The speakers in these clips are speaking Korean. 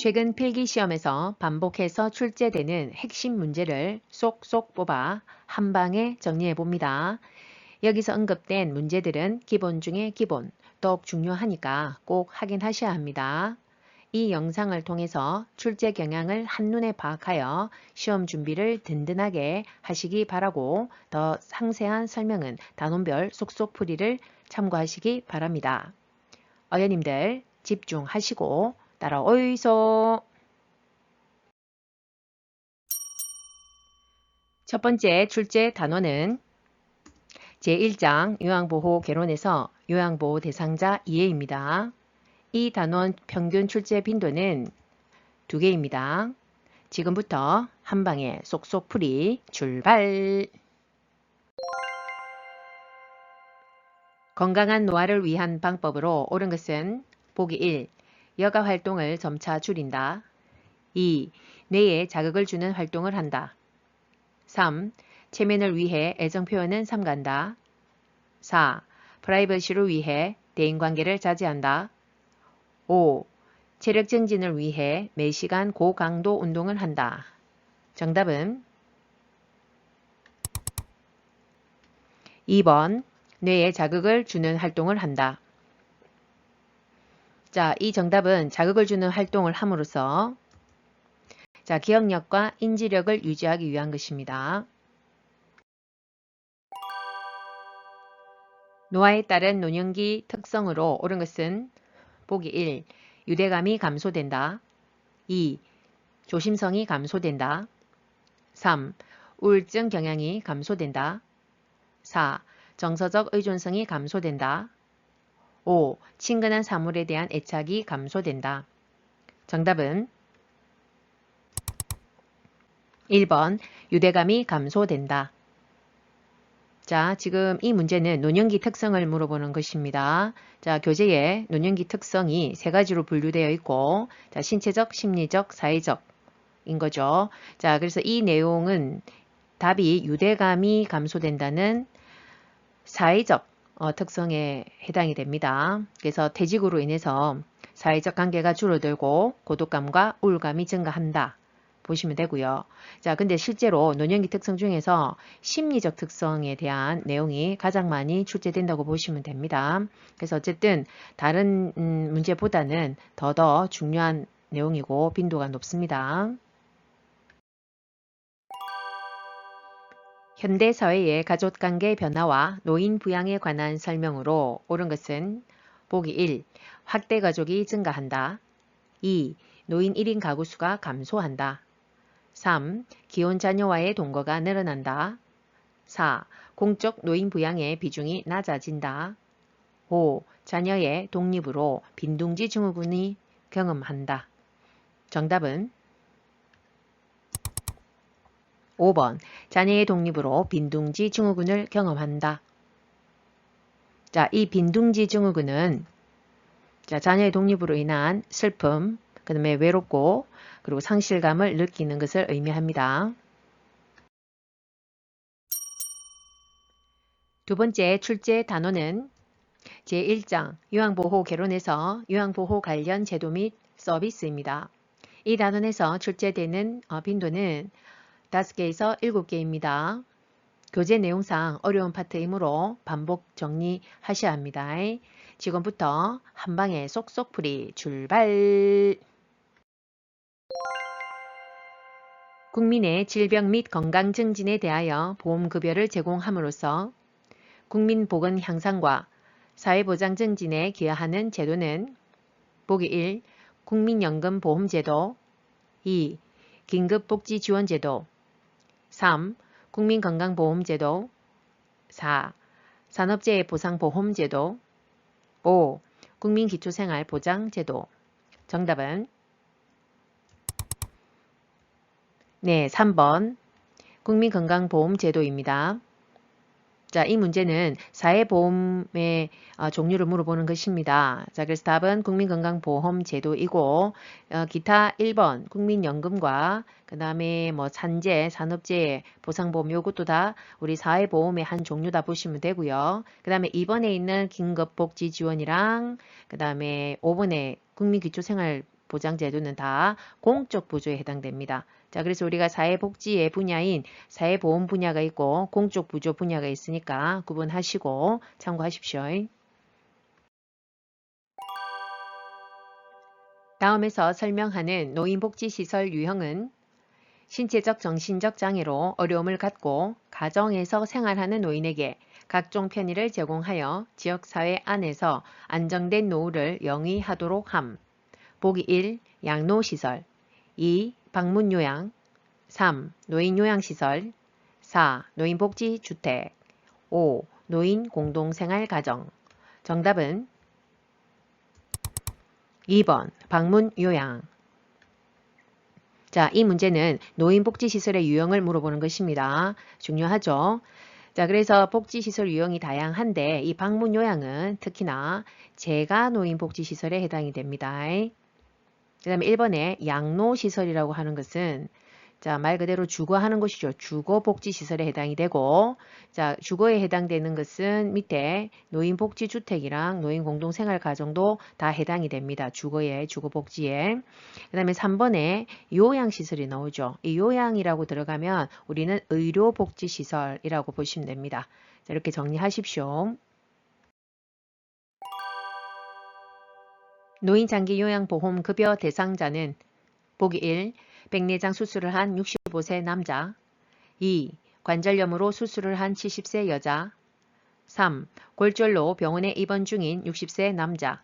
최근 필기시험에서 반복해서 출제되는 핵심 문제를 쏙쏙 뽑아 한 방에 정리해 봅니다. 여기서 언급된 문제들은 기본 중에 기본, 더욱 중요하니까 꼭 확인하셔야 합니다. 이 영상을 통해서 출제 경향을 한눈에 파악하여 시험 준비를 든든하게 하시기 바라고 더 상세한 설명은 단원별 속속풀이를 참고하시기 바랍니다. 어연님들 집중하시고 따라오이소. 첫 번째 출제 단원은 제1장 요양보호 개론에서 요양보호 대상자 이해입니다. 이 단원 평균 출제 빈도는 2개입니다. 지금부터 한 방에 쏙쏙 풀이 출발! 건강한 노화를 위한 방법으로 옳은 것은 보기 1. 여가 활동을 점차 줄인다. 2. 뇌에 자극을 주는 활동을 한다. 3. 체면을 위해 애정 표현은 삼간다. 4. 프라이버시를 위해 대인관계를 자제한다. 5. 체력 증진을 위해 매시간 고강도 운동을 한다. 정답은 2번 뇌에 자극을 주는 활동을 한다. 자, 이 정답은 자극을 주는 활동을 함으로써 기억력과 인지력을 유지하기 위한 것입니다. 노화에 따른 노년기 특성으로 옳은 것은 보기 1. 유대감이 감소된다. 2. 조심성이 감소된다. 3. 우울증 경향이 감소된다. 4. 정서적 의존성이 감소된다. 5. 친근한 사물에 대한 애착이 감소된다. 정답은 1번 유대감이 감소된다. 자, 지금 이 문제는 노년기 특성을 물어보는 것입니다. 자, 교재에 노년기 특성이 3가지로 분류되어 있고, 자, 신체적, 심리적, 사회적인 거죠. 자, 그래서 이 내용은 답이 유대감이 감소된다는 사회적 특성에 해당이 됩니다. 그래서 퇴직으로 인해서 사회적 관계가 줄어들고 고독감과 우울감이 증가한다. 보시면 되고요. 자, 근데 실제로 노년기 특성 중에서 심리적 특성에 대한 내용이 가장 많이 출제된다고 보시면 됩니다. 그래서 어쨌든 다른 문제보다는 더 중요한 내용이고 빈도가 높습니다. 현대사회의 가족관계 변화와 노인 부양에 관한 설명으로 옳은 것은 보기 1. 확대가족이 증가한다. 2. 노인 1인 가구 수가 감소한다. 3. 기혼 자녀와의 동거가 늘어난다. 4. 공적 노인 부양의 비중이 낮아진다. 5. 자녀의 독립으로 빈둥지 증후군이 경험한다. 정답은 5번 자녀의 독립으로 빈둥지 증후군을 경험한다. 자, 이 빈둥지 증후군은 자녀의 독립으로 인한 슬픔, 그 다음에 외롭고 그리고 상실감을 느끼는 것을 의미합니다. 두 번째 출제 단원은 제1장 요양보호 개론에서 요양보호 관련 제도 및 서비스입니다. 이 단원에서 출제되는 빈도는 5개에서 7개입니다. 교재 내용상 어려운 파트이므로 반복 정리하셔야 합니다. 지금부터 한 방에 쏙쏙풀이 출발! 국민의 질병 및 건강 증진에 대하여 보험급여를 제공함으로써 국민 복원 향상과 사회보장 증진에 기여하는 제도는 보기 1. 국민연금보험제도 2. 긴급복지지원제도 3. 국민건강보험제도 4. 산업재해보상보험제도 5. 국민기초생활보장제도 정답은 네, 3번 국민건강보험제도입니다. 자, 이 문제는 사회보험의 종류를 물어보는 것입니다. 자, 그래서 답은 국민건강보험제도이고 기타 1번 국민연금과 그 다음에 뭐 산재, 산업재해, 보상보험 요것도 다 우리 사회보험의 한 종류다 보시면 되고요. 그 다음에 2번에 있는 긴급복지지원이랑 그 다음에 5번에 국민기초생활 보장제도는 다 공적 부조에 해당됩니다. 자, 그래서 우리가 사회복지의 분야인 사회보험 분야가 있고 공적 부조 분야가 있으니까 구분하시고 참고하십시오. 다음에서 설명하는 노인복지시설 유형은 신체적, 정신적 장애로 어려움을 갖고 가정에서 생활하는 노인에게 각종 편의를 제공하여 지역사회 안에서 안정된 노후를 영위하도록 함. 보기 1. 양로시설 2. 방문요양 3. 노인요양시설 4. 노인복지주택 5. 노인공동생활가정 정답은 2번 방문요양. 자, 이 문제는 노인복지시설의 유형을 물어보는 것입니다. 중요하죠? 자, 그래서 복지시설 유형이 다양한데 이 방문요양은 특히나 재가 노인복지시설에 해당이 됩니다. 그 다음에 1번에 양로시설이라고 하는 것은 자, 말 그대로 주거하는 것이죠. 주거복지시설에 해당이 되고 자, 주거에 해당되는 것은 밑에 노인복지주택이랑 노인공동생활가정도 다 해당이 됩니다. 주거에, 주거복지에. 그 다음에 3번에 요양시설이 나오죠. 이 요양이라고 들어가면 우리는 의료복지시설이라고 보시면 됩니다. 자, 이렇게 정리하십시오. 노인장기요양보험급여 대상자는 보기 1. 백내장 수술을 한 65세 남자 2. 관절염으로 수술을 한 70세 여자 3. 골절로 병원에 입원 중인 60세 남자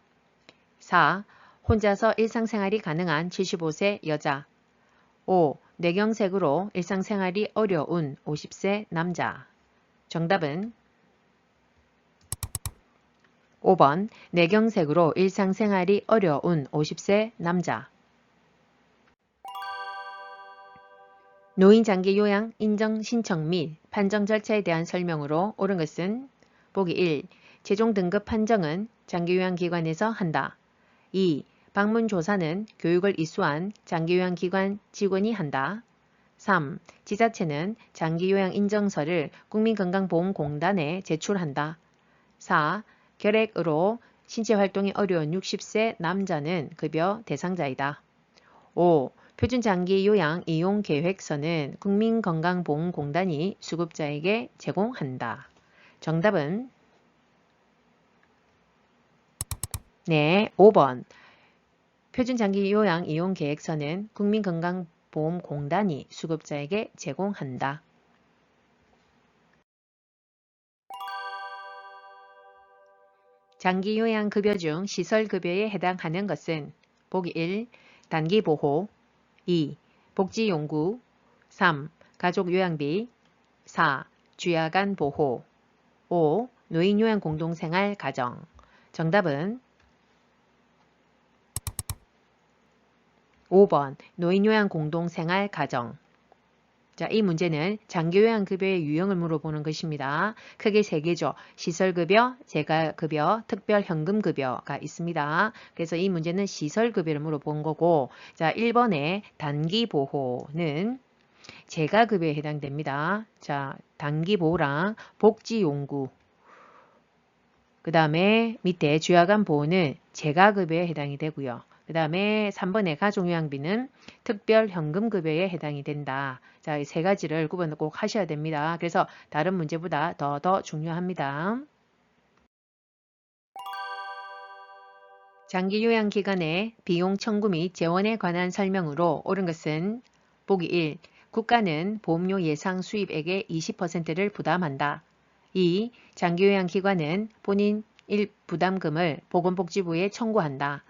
4. 혼자서 일상생활이 가능한 75세 여자 5. 뇌경색으로 일상생활이 어려운 50세 남자 정답은 5번 뇌경색으로 일상생활이 어려운 50세 남자. 노인장기요양 인정 신청 및 판정 절차에 대한 설명으로 옳은 것은 보기 1. 최종 등급 판정은 장기요양기관에서 한다. 2. 방문조사는 교육을 이수한 장기요양기관 직원이 한다. 3. 지자체는 장기요양 인정서를 국민건강보험공단에 제출한다. 4. 결핵으로 신체활동이 어려운 60세 남자는 급여 대상자이다. 5. 표준장기요양 이용계획서는 국민건강보험공단이 수급자에게 제공한다. 정답은 네, 5번. 표준장기요양 이용계획서는 국민건강보험공단이 수급자에게 제공한다. 장기요양급여 중 시설급여에 해당하는 것은 보기 1. 단기보호 2. 복지용구 3. 가족요양비 4. 주야간 보호 5. 노인요양 공동생활 가정 정답은 5번 노인요양 공동생활 가정. 자, 이 문제는 장기요양급여의 유형을 물어보는 것입니다. 크게 3개죠. 시설급여, 재가급여, 특별현금급여가 있습니다. 그래서 이 문제는 시설급여를 물어본 거고 자, 1번의 단기보호는 재가급여에 해당됩니다. 자, 단기보호랑 복지용구 그 다음에 밑에 주야간 보호는 재가급여에 해당이 되고요. 그 다음에 3번의 가족요양비는 특별현금급여에 해당이 된다. 자, 이 3가지를 구분 꼭 하셔야 됩니다. 그래서 다른 문제보다 더 중요합니다. 장기요양기관의 비용 청구 및 재원에 관한 설명으로 옳은 것은 보기 1. 국가는 보험료 예상 수입액의 20%를 부담한다. 2. 장기요양기관은 본인 부담금을 보건복지부에 청구한다.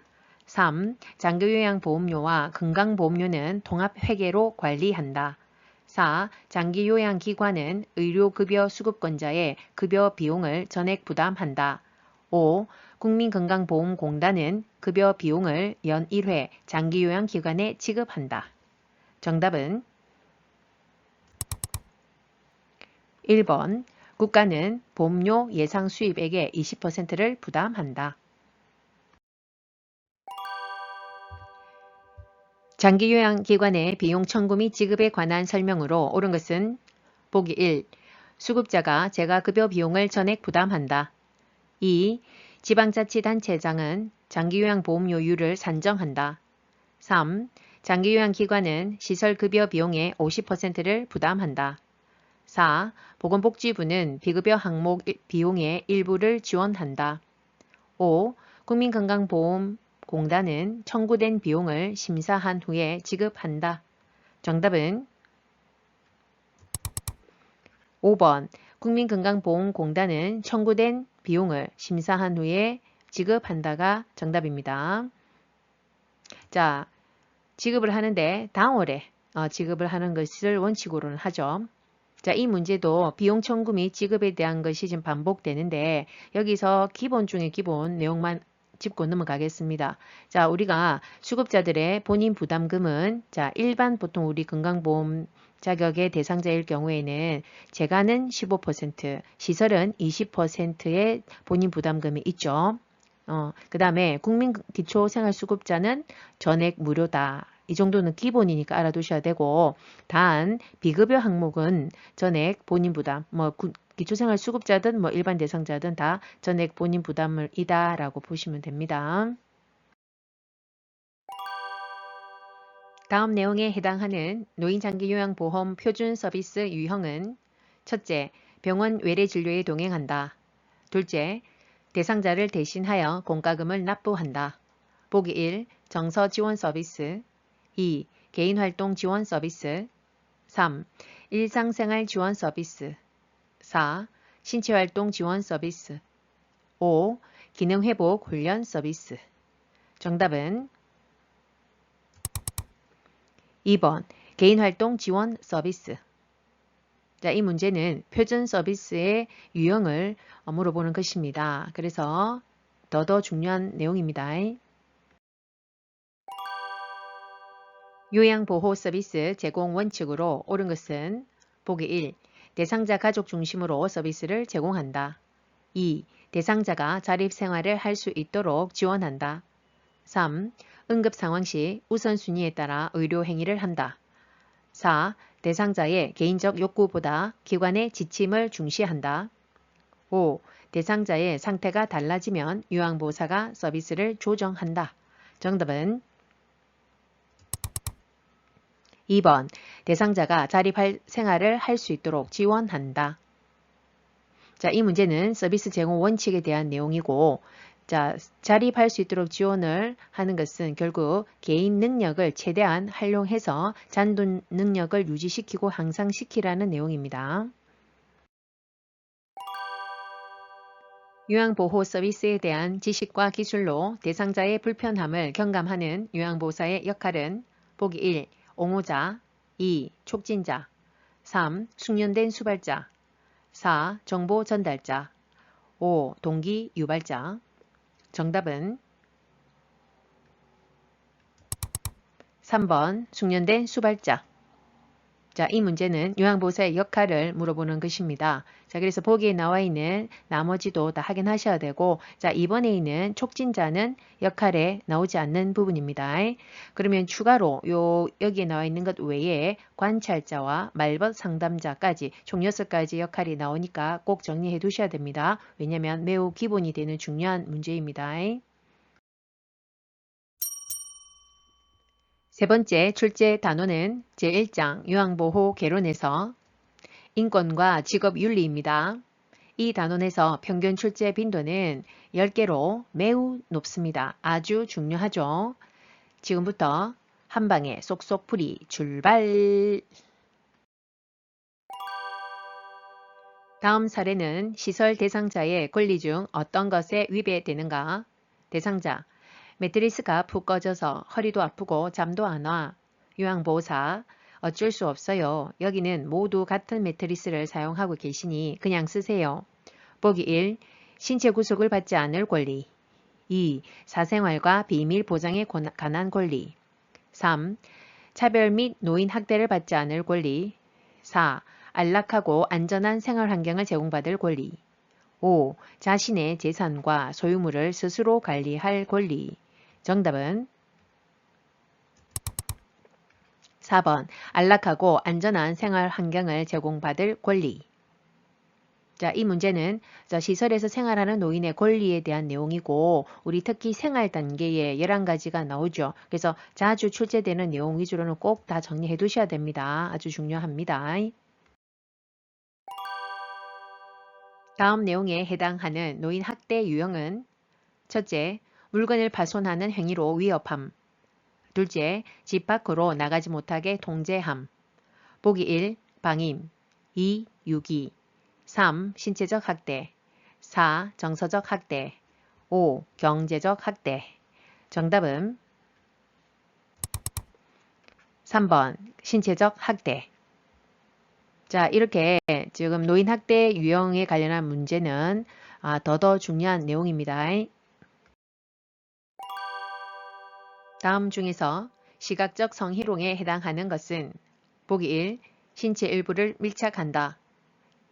3. 장기요양보험료와 건강보험료는 통합회계로 관리한다. 4. 장기요양기관은 의료급여 수급권자의 급여 비용을 전액 부담한다. 5. 국민건강보험공단은 급여 비용을 연 1회 장기요양기관에 지급한다. 정답은 1번. 국가는 보험료 예상 수입액의 20%를 부담한다. 장기요양기관의 비용 청구 및 지급에 관한 설명으로 옳은 것은 보기 1. 수급자가 재가급여 비용을 전액 부담한다. 2. 지방자치단체장은 장기요양보험료율을 산정한다. 3. 장기요양기관은 시설급여 비용의 50%를 부담한다. 4. 보건복지부는 비급여 항목 비용의 일부를 지원한다. 5. 국민건강보험공단은 청구된 비용을 심사한 후에 지급한다. 정답은 5번. 국민건강보험공단은 청구된 비용을 심사한 후에 지급한다가 정답입니다. 자, 지급을 하는데 당월에 지급을 하는 것을 원칙으로는 하죠. 자, 이 문제도 비용 청구 및 지급에 대한 것이 지금 반복되는데 여기서 기본 중에 기본 내용만 짚고 넘어가겠습니다. 자, 우리가 수급자들의 본인 부담금은 자, 일반 보통 우리 건강보험 자격의 대상자일 경우에는 재가는 15%, 시설은 20%의 본인 부담금이 있죠. 그 다음에 국민기초생활수급자는 전액 무료다. 이 정도는 기본이니까 알아두셔야 되고 단 비급여 항목은 전액 본인 부담, 기초생활수급자든 일반 대상자든 다 전액 본인 부담을 이다라고 보시면 됩니다. 다음 내용에 해당하는 노인장기요양보험 표준 서비스 유형은 첫째, 병원 외래 진료에 동행한다. 둘째, 대상자를 대신하여 공과금을 납부한다. 보기 1. 정서 지원 서비스 2. 개인활동 지원 서비스 3. 일상생활 지원 서비스 4. 신체활동 지원 서비스 5. 기능회복 훈련 서비스 정답은 2번 개인활동 지원 서비스. 자, 이 문제는 표준 서비스의 유형을 물어보는 것입니다. 그래서 더 중요한 내용입니다. 요양보호 서비스 제공 원칙으로 옳은 것은 보기 1. 대상자 가족 중심으로 서비스를 제공한다. 2. 대상자가 자립생활을 할 수 있도록 지원한다. 3. 응급상황 시 우선순위에 따라 의료행위를 한다. 4. 대상자의 개인적 욕구보다 기관의 지침을 중시한다. 5. 대상자의 상태가 달라지면 요양보호사가 서비스를 조정한다. 정답은 2번. 대상자가 자립할 생활을 할 수 있도록 지원한다. 자, 이 문제는 서비스 제공 원칙에 대한 내용이고 자, 자립할 수 있도록 지원을 하는 것은 결국 개인 능력을 최대한 활용해서 잔존 능력을 유지시키고 향상시키라는 내용입니다. 요양보호 서비스에 대한 지식과 기술로 대상자의 불편함을 경감하는 요양보호사의 역할은 보기 1. 옹호자 2. 촉진자 3. 숙련된 수발자 4. 정보 전달자 5. 동기 유발자 정답은 3번 숙련된 수발자. 자, 이 문제는 요양보호사의 역할을 물어보는 것입니다. 자, 그래서 보기에 나와 있는 나머지도 다 확인하셔야 되고 자, 이번에 있는 촉진자는 역할에 나오지 않는 부분입니다. 그러면 추가로 여기에 나와 있는 것 외에 관찰자와 말벗 상담자까지 총 6가지 역할이 나오니까 꼭 정리해 두셔야 됩니다. 왜냐하면 매우 기본이 되는 중요한 문제입니다. 세 번째 출제 단원은 제1장 요양보호 개론에서 인권과 직업윤리입니다. 이 단원에서 평균 출제 빈도는 10개로 매우 높습니다. 아주 중요하죠. 지금부터 한 방에 쏙쏙 풀이 출발! 다음 사례는 시설 대상자의 권리 중 어떤 것에 위배되는가? 대상자 매트리스가 푹 꺼져서 허리도 아프고 잠도 안 와. 요양보호사 어쩔 수 없어요. 여기는 모두 같은 매트리스를 사용하고 계시니 그냥 쓰세요. 보기 1. 신체 구속을 받지 않을 권리 2. 사생활과 비밀 보장에 관한 권리 3. 차별 및 노인 학대를 받지 않을 권리 4. 안락하고 안전한 생활 환경을 제공받을 권리 5. 자신의 재산과 소유물을 스스로 관리할 권리 정답은 4번 안락하고 안전한 생활 환경을 제공받을 권리. 자, 이 문제는 시설에서 생활하는 노인의 권리에 대한 내용이고 우리 특히 생활 단계에 11가지가 나오죠. 그래서 자주 출제되는 내용 위주로는 꼭 다 정리해 두셔야 됩니다. 아주 중요합니다. 다음 내용에 해당하는 노인 학대 유형은 첫째, 물건을 파손하는 행위로 위협함. 둘째, 집 밖으로 나가지 못하게 통제함. 보기 1. 방임 2. 유기 3. 신체적 학대 4. 정서적 학대 5. 경제적 학대. 정답은 3번 신체적 학대. 자, 이렇게 지금 노인 학대 유형에 관련한 문제는 더더 중요한 내용입니다. 다음 중에서 시각적 성희롱에 해당하는 것은 보기 1. 신체 일부를 밀착한다.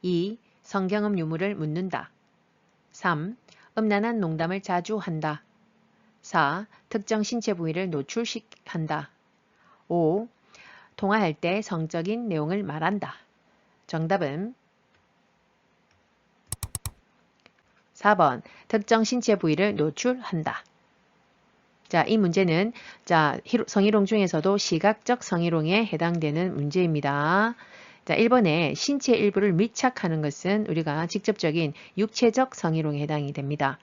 2. 성경음 유무를 묻는다. 3. 음란한 농담을 자주 한다. 4. 특정 신체 부위를 노출한다. 5. 통화할 때 성적인 내용을 말한다. 정답은 4번 특정 신체 부위를 노출한다. 자, 이 문제는 성희롱 중에서도 시각적 성희롱에 해당되는 문제입니다. 자, 1번에 신체 일부를 밀착하는 것은 우리가 직접적인 육체적 성희롱에 해당이 됩니다.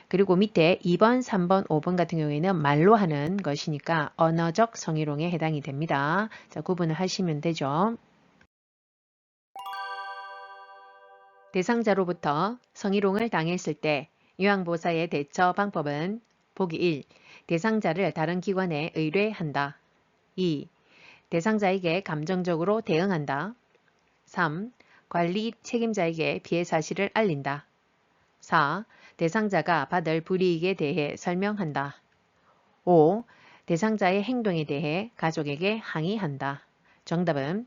그리고 밑에 2번, 3번, 5번 같은 경우에는 말로 하는 것이니까 언어적 성희롱에 해당이 됩니다. 자, 구분을 하시면 되죠. 대상자로부터 성희롱을 당했을 때 요양보호사의 대처 방법은 보기 1. 대상자를 다른 기관에 의뢰한다. 2. 대상자에게 감정적으로 대응한다. 3. 관리 책임자에게 피해 사실을 알린다. 4. 대상자가 받을 불이익에 대해 설명한다. 5. 대상자의 행동에 대해 가족에게 항의한다. 정답은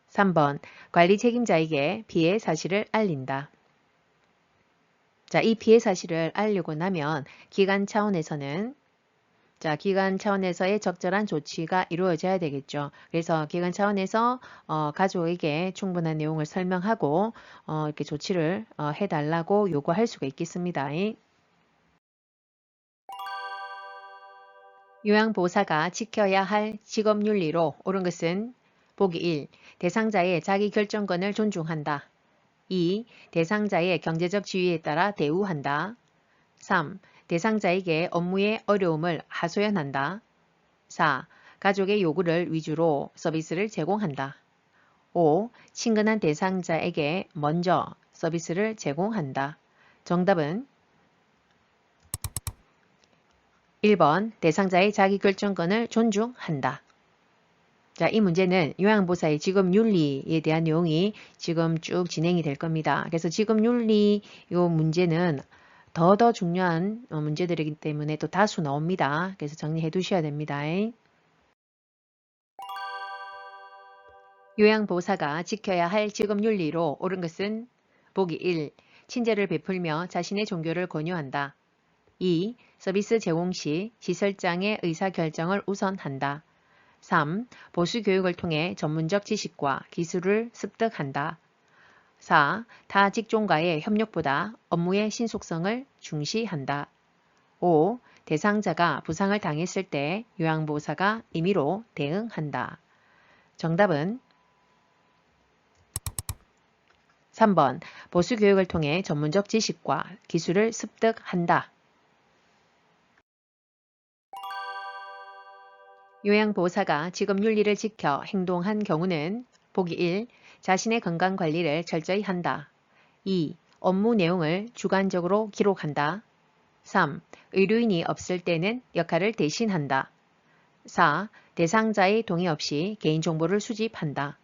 3번 관리 책임자에게 피해 사실을 알린다. 자, 이 피해 사실을 알리고 나면 기관 차원에서의 적절한 조치가 이루어져야 되겠죠. 그래서 기관 차원에서 가족에게 충분한 내용을 설명하고 이렇게 조치를 해달라고 요구할 수가 있겠습니다. 요양보호사가 지켜야 할 직업윤리로 옳은 것은 보기 1. 대상자의 자기결정권을 존중한다. 2. 대상자의 경제적 지위에 따라 대우한다. 3. 대상자에게 업무의 어려움을 하소연한다. 4. 가족의 요구를 위주로 서비스를 제공한다. 5. 친근한 대상자에게 먼저 서비스를 제공한다. 정답은 1번 대상자의 자기결정권을 존중한다. 자, 이 문제는 요양보호사의 직업윤리에 대한 내용이 지금 쭉 진행이 될 겁니다. 그래서 직업윤리 요 문제는 더 중요한 문제들이기 때문에 또 다수 나옵니다. 그래서 정리해 두셔야 됩니다. 요양보호사가 지켜야 할 직업윤리로 옳은 것은 보기 1. 친절을 베풀며 자신의 종교를 권유한다. 2. 서비스 제공 시 시설장의 의사결정을 우선한다. 3. 보수교육을 통해 전문적 지식과 기술을 습득한다. 4. 타 직종과의 협력보다 업무의 신속성을 중시한다. 5. 대상자가 부상을 당했을 때 요양보호사가 임의로 대응한다. 정답은 3번 보수교육을 통해 전문적 지식과 기술을 습득한다. 요양보호사가 직업윤리를 지켜 행동한 경우는 보기 1. 자신의 건강관리를 철저히 한다. 2. 업무 내용을 주관적으로 기록한다. 3. 의료인이 없을 때는 역할을 대신한다. 4. 대상자의 동의 없이 개인정보를 수집한다.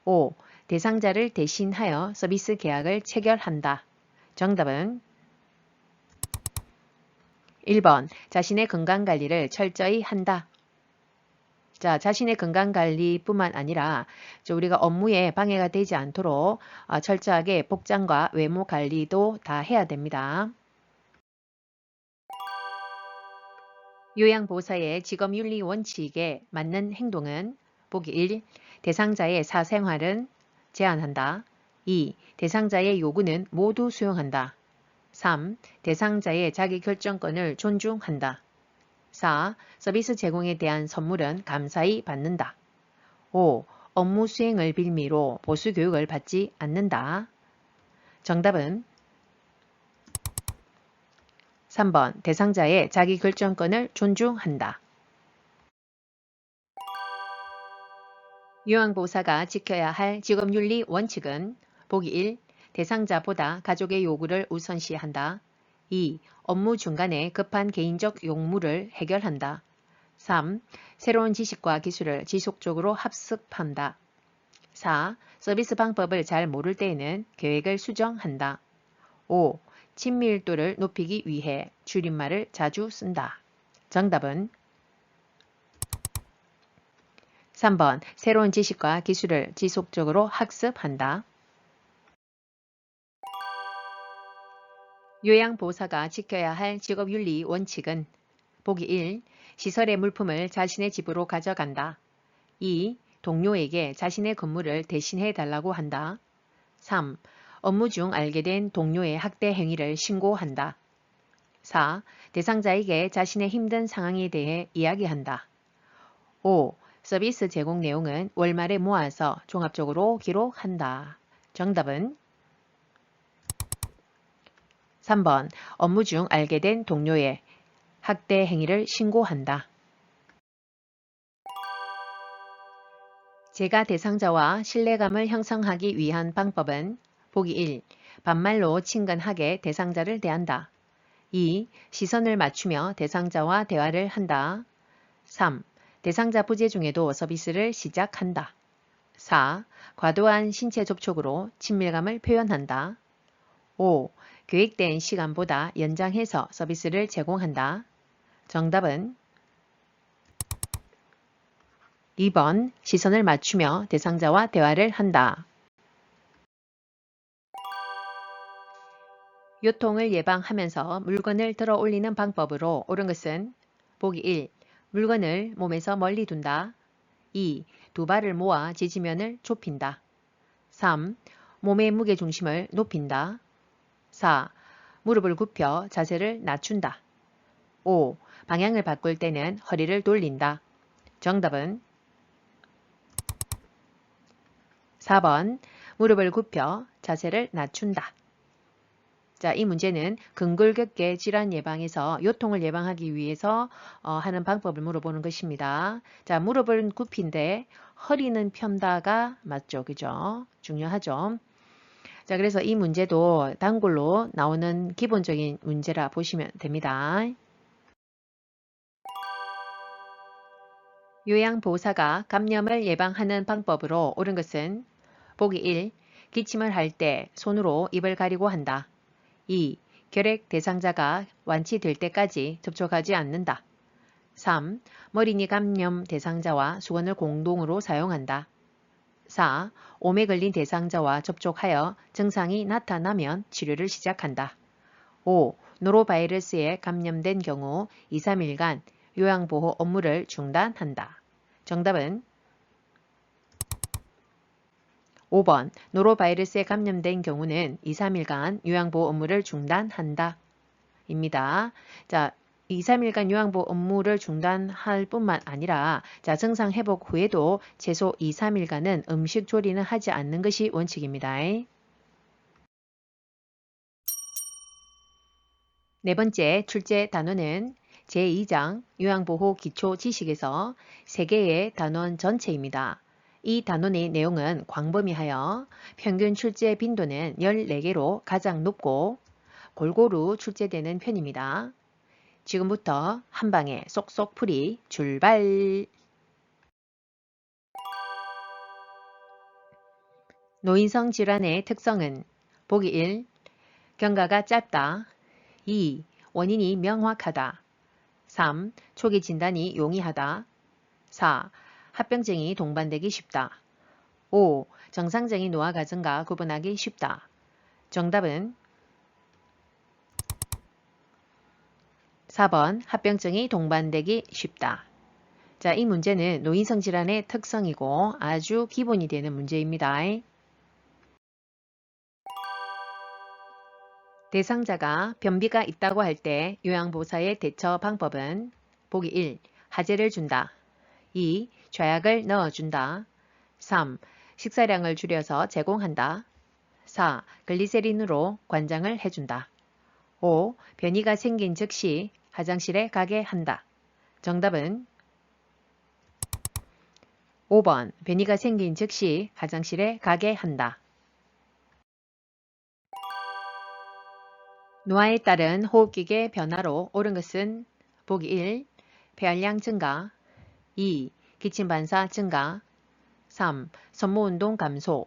5. 대상자를 대신하여 서비스 계약을 체결한다. 정답은 1번 자신의 건강관리를 철저히 한다. 자, 자신의 건강관리뿐만 아니라 우리가 업무에 방해가 되지 않도록 철저하게 복장과 외모 관리도 다 해야 됩니다. 요양보호사의 직업윤리 원칙에 맞는 행동은 보기 1. 대상자의 사생활은 제한한다. 2. 대상자의 요구는 모두 수용한다. 3. 대상자의 자기결정권을 존중한다. 4. 서비스 제공에 대한 선물은 감사히 받는다. 5. 업무 수행을 빌미로 보수 교육을 받지 않는다. 정답은 3번 대상자의 자기결정권을 존중한다. 요양보호사가 지켜야 할 직업윤리 원칙은 보기 1. 대상자보다 가족의 요구를 우선시한다. 2. 업무 중간에 급한 개인적 용무를 해결한다. 3. 새로운 지식과 기술을 지속적으로 합습한다. 4. 서비스 방법을 잘 모를 때에는 계획을 수정한다. 5. 친밀도를 높이기 위해 줄임말을 자주 쓴다. 정답은 3번 새로운 지식과 기술을 지속적으로 학습한다. 요양보호사가 지켜야 할 직업윤리 원칙은 보기 1. 시설의 물품을 자신의 집으로 가져간다. 2. 동료에게 자신의 근무를 대신해 달라고 한다. 3. 업무 중 알게 된 동료의 학대 행위를 신고한다. 4. 대상자에게 자신의 힘든 상황에 대해 이야기한다. 5. 서비스 제공 내용은 월말에 모아서 종합적으로 기록한다. 정답은 3번 업무 중 알게 된 동료의 학대 행위를 신고한다. 제가 대상자와 신뢰감을 형성하기 위한 방법은 보기 1. 반말로 친근하게 대상자를 대한다. 2. 시선을 맞추며 대상자와 대화를 한다. 3. 대상자 부재 중에도 서비스를 시작한다. 4. 과도한 신체 접촉으로 친밀감을 표현한다. 5. 계획된 시간보다 연장해서 서비스를 제공한다. 정답은 2번 시선을 맞추며 대상자와 대화를 한다. 요통을 예방하면서 물건을 들어 올리는 방법으로 옳은 것은 보기 1. 물건을 몸에서 멀리 둔다. 2. 두 발을 모아 지지면을 좁힌다. 3. 몸의 무게중심을 높인다. 4. 무릎을 굽혀 자세를 낮춘다. 5. 방향을 바꿀 때는 허리를 돌린다. 정답은 4번 무릎을 굽혀 자세를 낮춘다. 자, 이 문제는 근골격계 질환 예방에서 요통을 예방하기 위해서 하는 방법을 물어보는 것입니다. 자, 무릎을 굽힌데 허리는 편다가 맞죠? 그죠? 중요하죠? 자, 그래서 이 문제도 단골로 나오는 기본적인 문제라 보시면 됩니다. 요양보호사가 감염을 예방하는 방법으로 옳은 것은 보기 1. 기침을 할 때 손으로 입을 가리고 한다. 2. 결핵 대상자가 완치될 때까지 접촉하지 않는다. 3. 머리니 감염 대상자와 수건을 공동으로 사용한다. 4. 오매 걸린 대상자와 접촉하여 증상이 나타나면 치료를 시작한다. 5. 노로바이러스에 감염된 경우 2-3일간 요양보호 업무를 중단한다. 정답은 5번 노로바이러스에 감염된 경우는 2-3일간 요양보호 업무를 중단한다. 입니다. 자, 2-3일간 요양보호 업무를 중단할 뿐만 아니라 자, 증상 회복 후에도 최소 2-3일간은 음식 조리는 하지 않는 것이 원칙입니다. 네 번째 출제 단원은 제2장 요양보호 기초 지식에서 3개의 단원 전체입니다. 이 단원의 내용은 광범위하여 평균 출제 빈도는 14개로 가장 높고 골고루 출제되는 편입니다. 지금부터 한 방에 쏙쏙 풀이 출발! 노인성 질환의 특성은 보기 1. 경과가 짧다. 2. 원인이 명확하다. 3. 초기 진단이 용이하다. 4. 합병증이 동반되기 쉽다. 5. 정상적인 노화 과정과 구분하기 쉽다. 정답은 4번 합병증이 동반되기 쉽다. 자, 이 문제는 노인성 질환의 특성이고 아주 기본이 되는 문제입니다. 대상자가 변비가 있다고 할 때 요양보호사의 대처 방법은 보기 1. 하제를 준다. 2. 좌약을 넣어준다. 3. 식사량을 줄여서 제공한다. 4. 글리세린으로 관장을 해준다. 5. 변이가 생긴 즉시 화장실에 가게 한다. 정답은 5번 변이가 생긴 즉시 화장실에 가게 한다. 노화에 따른 호흡기계 변화로 옳은 것은 보기 1. 폐활량 증가 2. 기침 반사 증가 3. 섬모운동 감소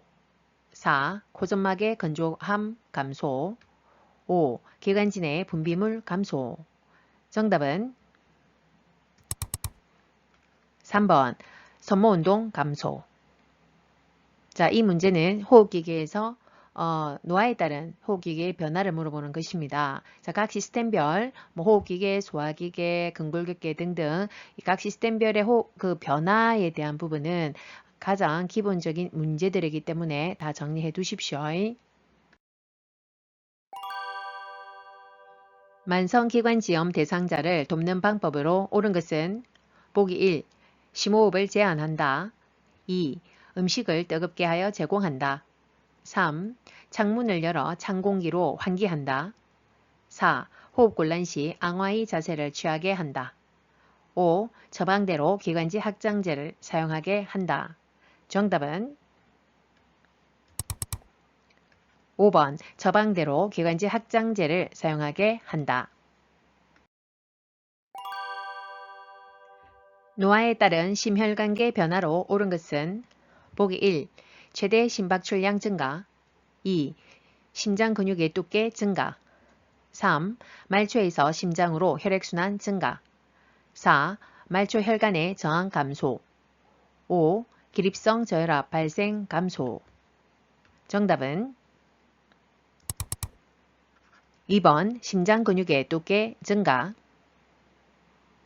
4. 코점막의 건조함 감소 5. 기관지 내 분비물 감소. 정답은 3번 섬모운동 감소. 자, 이 문제는 호흡기계에서 노화에 따른 호흡기계의 변화를 물어보는 것입니다. 자, 각 시스템별 호흡기계, 소화기계, 근골격계 등등 각 시스템별의 그 변화에 대한 부분은 가장 기본적인 문제들이기 때문에 다 정리해 두십시오. 만성기관지염 대상자를 돕는 방법으로 옳은 것은 보기 1. 심호흡을 제한한다. 2. 음식을 뜨겁게 하여 제공한다. 3. 창문을 열어 찬 공기로 환기한다. 4. 호흡곤란 시 앙와의 자세를 취하게 한다. 5. 처방대로 기관지 확장제를 사용하게 한다. 정답은 5번 처방대로 기관지 확장제를 사용하게 한다. 노화에 따른 심혈관계 변화로 옳은 것은 보기 1. 최대 심박출량 증가 2. 심장 근육의 두께 증가 3. 말초에서 심장으로 혈액순환 증가 4. 말초 혈관의 저항 감소 5. 기립성 저혈압 발생 감소. 정답은 2번 심장 근육의 두께 증가.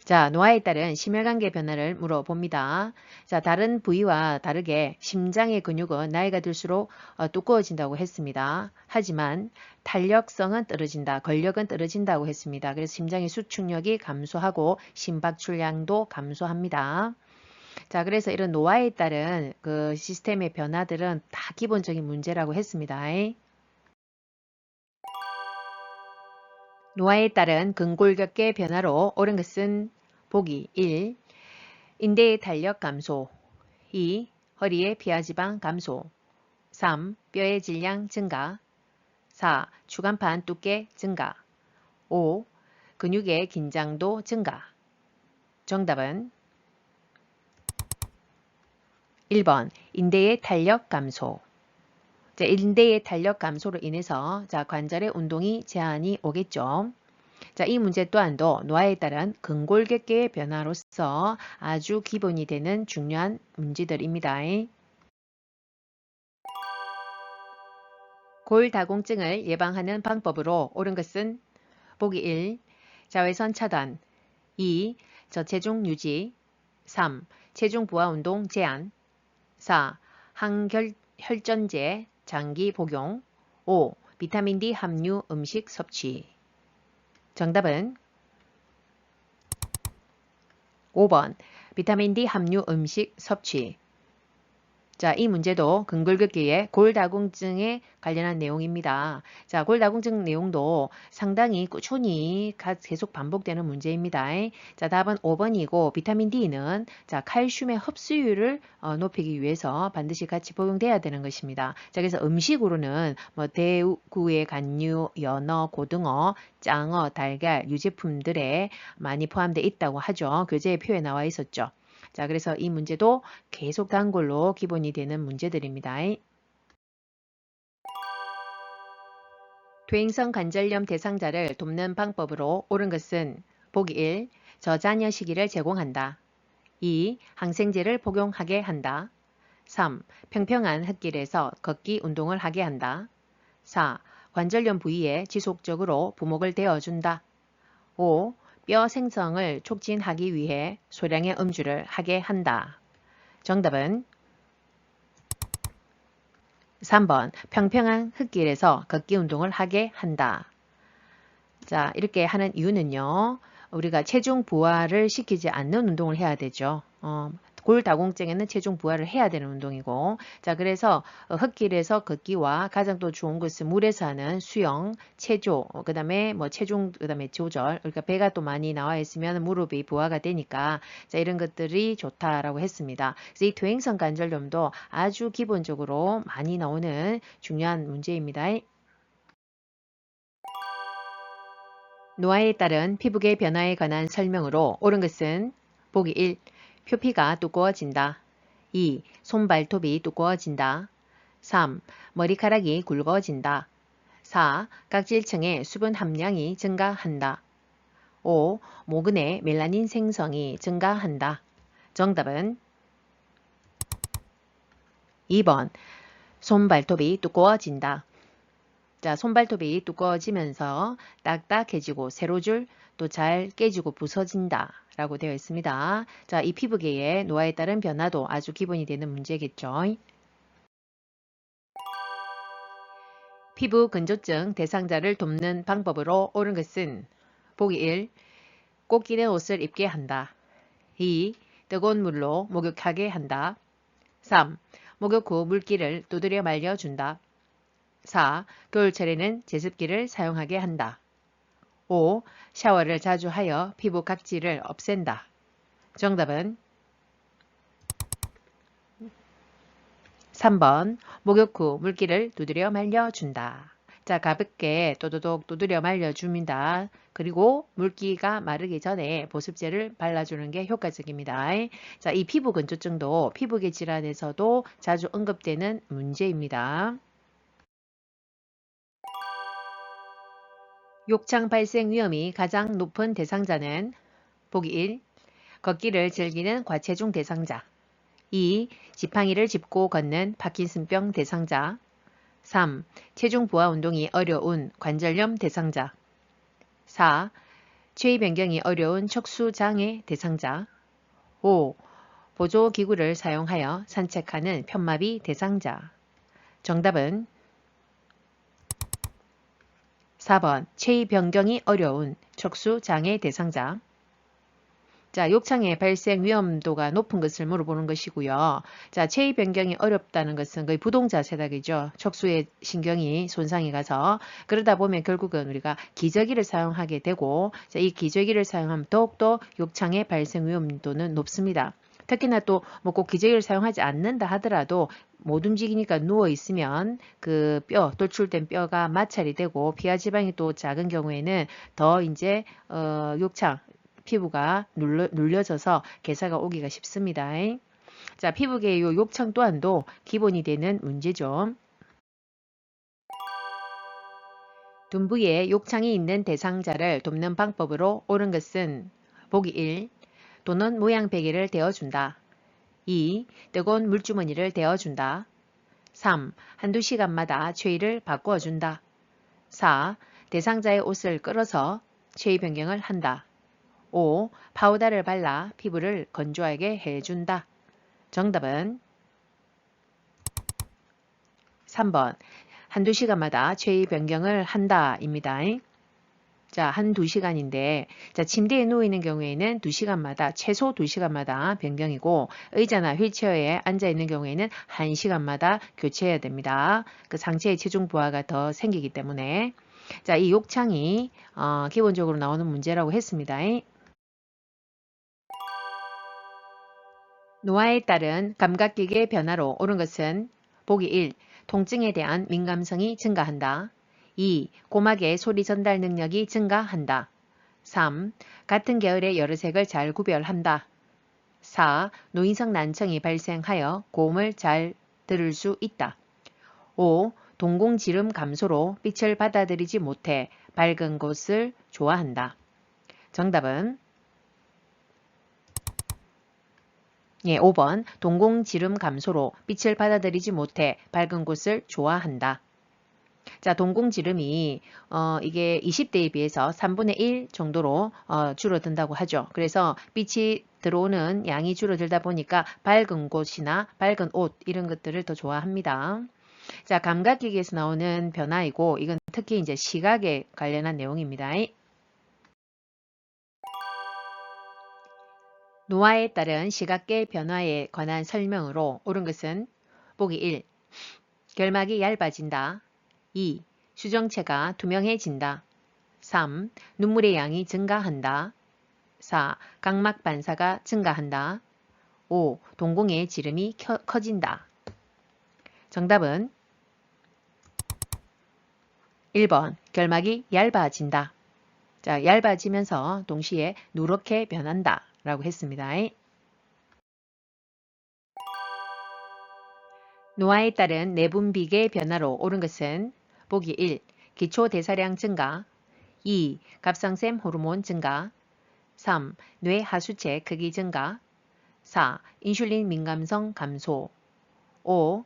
자, 노화에 따른 심혈관계 변화를 물어봅니다. 자, 다른 부위와 다르게 심장의 근육은 나이가 들수록 두꺼워진다고 했습니다. 하지만 탄력성은 떨어진다, 근력은 떨어진다고 했습니다. 그래서 심장의 수축력이 감소하고 심박출량도 감소합니다. 자, 그래서 이런 노화에 따른 그 시스템의 변화들은 다 기본적인 문제라고 했습니다. 노화에 따른 근골격계 변화로 옳은 것은 보기 1. 인대의 탄력 감소 2. 허리의 피하지방 감소 3. 뼈의 질량 증가 4. 추간판 두께 증가 5. 근육의 긴장도 증가. 정답은 1번 인대의 탄력 감소. 자, 인대의 탄력 감소로 인해서 자, 관절의 운동이 제한이 오겠죠. 자, 이 문제 또한도 노화에 따른 근골격계의 변화로서 아주 기본이 되는 중요한 문제들입니다. 골다공증을 예방하는 방법으로 옳은 것은 보기 1. 자외선 차단 2. 저체중 유지 3. 체중 부하 운동 제한 4. 항혈전제 장기 복용 5. 비타민 D 함유 음식 섭취. 정답은 5번 비타민 D 함유 음식 섭취. 자, 이 문제도 근골격계의 골다공증에 관련한 내용입니다. 자, 골다공증 내용도 상당히 꾸준히 계속 반복되는 문제입니다. 자, 답은 5번이고 비타민 D는 자, 칼슘의 흡수율을 높이기 위해서 반드시 같이 복용돼야 되는 것입니다. 자, 그래서 음식으로는 뭐 대구의 간류, 연어, 고등어, 짱어, 달걀, 유제품들에 많이 포함되어 있다고 하죠. 교재에 표에 나와 있었죠. 자, 그래서 이 문제도 계속 단골로 기본이 되는 문제들입니다. 퇴행성 관절염 대상자를 돕는 방법으로 옳은 것은 보기 1. 저잔여 시기를 제공한다. 2. 항생제를 복용하게 한다. 3. 평평한 흙길에서 걷기 운동을 하게 한다. 4. 관절염 부위에 지속적으로 부목을 대어준다. 5. 뼈 생성을 촉진하기 위해 소량의 음주를 하게 한다. 정답은 3번 평평한 흙길에서 걷기 운동을 하게 한다. 자, 이렇게 하는 이유는요. 우리가 체중 부하를 시키지 않는 운동을 해야 되죠. 골다공증에는 체중 부하를 해야 되는 운동이고, 자, 그래서 흙길에서 걷기와 가장 또 좋은 것은 물에서 하는 수영, 체조, 그다음에 뭐 체중, 그다음에 조절. 그러니까 배가 또 많이 나와 있으면 무릎이 부하가 되니까, 자, 이런 것들이 좋다라고 했습니다. 그래서 이 퇴행성 관절염도 아주 기본적으로 많이 나오는 중요한 문제입니다. 노화에 따른 피부계 변화에 관한 설명으로 옳은 것은 보기 1. 표피가 두꺼워진다. 2. 손발톱이 두꺼워진다. 3. 머리카락이 굵어진다. 4. 각질층의 수분 함량이 증가한다. 5. 모근의 멜라닌 생성이 증가한다. 정답은 2번 손발톱이 두꺼워진다. 자, 손발톱이 두꺼워지면서 딱딱해지고 세로줄 또 잘 깨지고 부서진다 라고 되어 있습니다. 자, 이 피부계의 노화에 따른 변화도 아주 기본이 되는 문제겠죠. 피부 건조증 대상자를 돕는 방법으로 옳은 것은 보기 1. 꼭 끼는 옷을 입게 한다. 2. 뜨거운 물로 목욕하게 한다. 3. 목욕 후 물기를 두드려 말려준다. 4. 겨울철에는 제습기를 사용하게 한다. 5. 샤워를 자주 하여 피부 각질을 없앤다. 정답은 3번 목욕 후 물기를 두드려 말려준다. 자, 가볍게 또도독 두드려 말려줍니다. 그리고 물기가 마르기 전에 보습제를 발라주는 게 효과적입니다. 자, 이 피부 건조증도 피부계 질환에서도 자주 언급되는 문제입니다. 욕창 발생 위험이 가장 높은 대상자는 보기 1. 걷기를 즐기는 과체중 대상자. 2. 지팡이를 짚고 걷는 파킨슨병 대상자. 3. 체중 부하 운동이 어려운 관절염 대상자. 4. 체위 변경이 어려운 척수장애 대상자. 5. 보조기구를 사용하여 산책하는 편마비 대상자. 정답은 4번 체위 변경이 어려운 척수장애 대상자. 자, 욕창의 발생 위험도가 높은 것을 물어보는 것이고요. 자, 체위 변경이 어렵다는 것은 거의 부동자세닥이죠. 척수의 신경이 손상이 가서 그러다 보면 결국은 우리가 기저귀를 사용하게 되고, 자, 이 기저귀를 사용하면 더욱더 욕창의 발생 위험도는 높습니다. 특히나 또 뭐 꼭 기저귀를 사용하지 않는다 하더라도 못 움직이니까 누워 있으면 그 뼈, 돌출된 뼈가 마찰이 되고 피하 지방이 또 작은 경우에는 더 이제 욕창 피부가 눌려져서 괴사가 오기가 쉽습니다. 자, 피부계의 요 욕창 또한도 기본이 되는 문제죠. 둔부에 욕창이 있는 대상자를 돕는 방법으로 옳은 것은 보기 1. 도넛 모양 베개를 대어준다. 2. 뜨거운 물주머니를 대어준다. 3. 한두 시간마다 체위를 바꾸어준다. 4. 대상자의 옷을 끌어서 체위 변경을 한다. 5. 파우더를 발라 피부를 건조하게 해준다. 정답은 3번 한두 시간마다 체위 변경을 한다 입니다. 자, 한두 시간인데, 자, 침대에 누워있는 경우에는 2시간마다, 최소 2시간마다 변경이고, 의자나 휠체어에 앉아있는 경우에는 1시간마다 교체해야 됩니다. 그 상체의 체중 부하가 더 생기기 때문에. 자, 이 욕창이 기본적으로 나오는 문제라고 했습니다. 노화에 따른 감각기계 변화로 옳은 것은 보기 1. 통증에 대한 민감성이 증가한다. 2. 고막의 소리 전달 능력이 증가한다. 3. 같은 계열의 여러 색을 잘 구별한다. 4. 노인성 난청이 발생하여 고음을 잘 들을 수 있다. 5. 동공지름 감소로 빛을 받아들이지 못해 밝은 곳을 좋아한다. 정답은 5번 동공지름 감소로 빛을 받아들이지 못해 밝은 곳을 좋아한다. 자, 동공지름이 이게 20대에 비해서 3분의 1 정도로 줄어든다고 하죠. 그래서 빛이 들어오는 양이 줄어들다 보니까 밝은 곳이나 밝은 옷 이런 것들을 더 좋아합니다. 자, 감각기기에서 나오는 변화이고 이건 특히 이제 시각에 관련한 내용입니다. 노화에 따른 시각계 변화에 관한 설명으로 옳은 것은 보기 1. 결막이 얇아진다. 2. 수정체가 투명해진다. 3. 눈물의 양이 증가한다. 4. 각막 반사가 증가한다. 5. 동공의 지름이 커진다. 정답은 1번 결막이 얇아진다. 자, 얇아지면서 동시에 누렇게 변한다 라고 했습니다. 노화에 따른 내분비계 변화로 옳은 것은 보기 1. 기초대사량 증가. 2. 갑상샘 호르몬 증가. 3. 뇌 하수체 크기 증가. 4. 인슐린 민감성 감소. 5.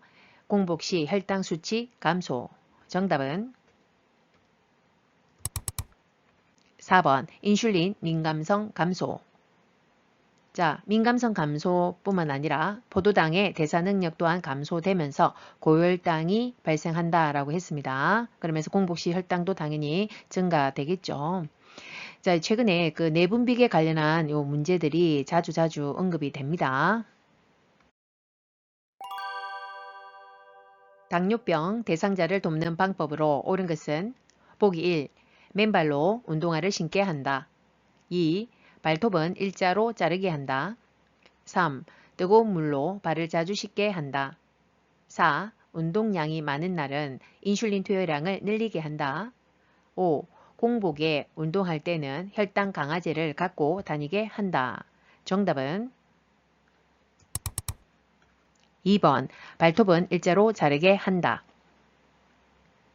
공복 시 혈당 수치 감소. 정답은 4번 인슐린 민감성 감소. 자, 민감성 감소뿐만 아니라 포도당의 대사 능력 또한 감소되면서 고혈당이 발생한다라고 했습니다. 그러면서 공복 시 혈당도 당연히 증가되겠죠. 자, 최근에 그 내분비계 관련한 요 문제들이 자주 언급이 됩니다. 당뇨병 대상자를 돕는 방법으로 옳은 것은 보기 1. 맨발로 운동화를 신게 한다. 2. 발톱은 일자로 자르게 한다. 3. 뜨거운 물로 발을 자주 씻게 한다. 4. 운동량이 많은 날은 인슐린 투여량을 늘리게 한다. 5. 공복에 운동할 때는 혈당 강화제를 갖고 다니게 한다. 정답은 2번 발톱은 일자로 자르게 한다.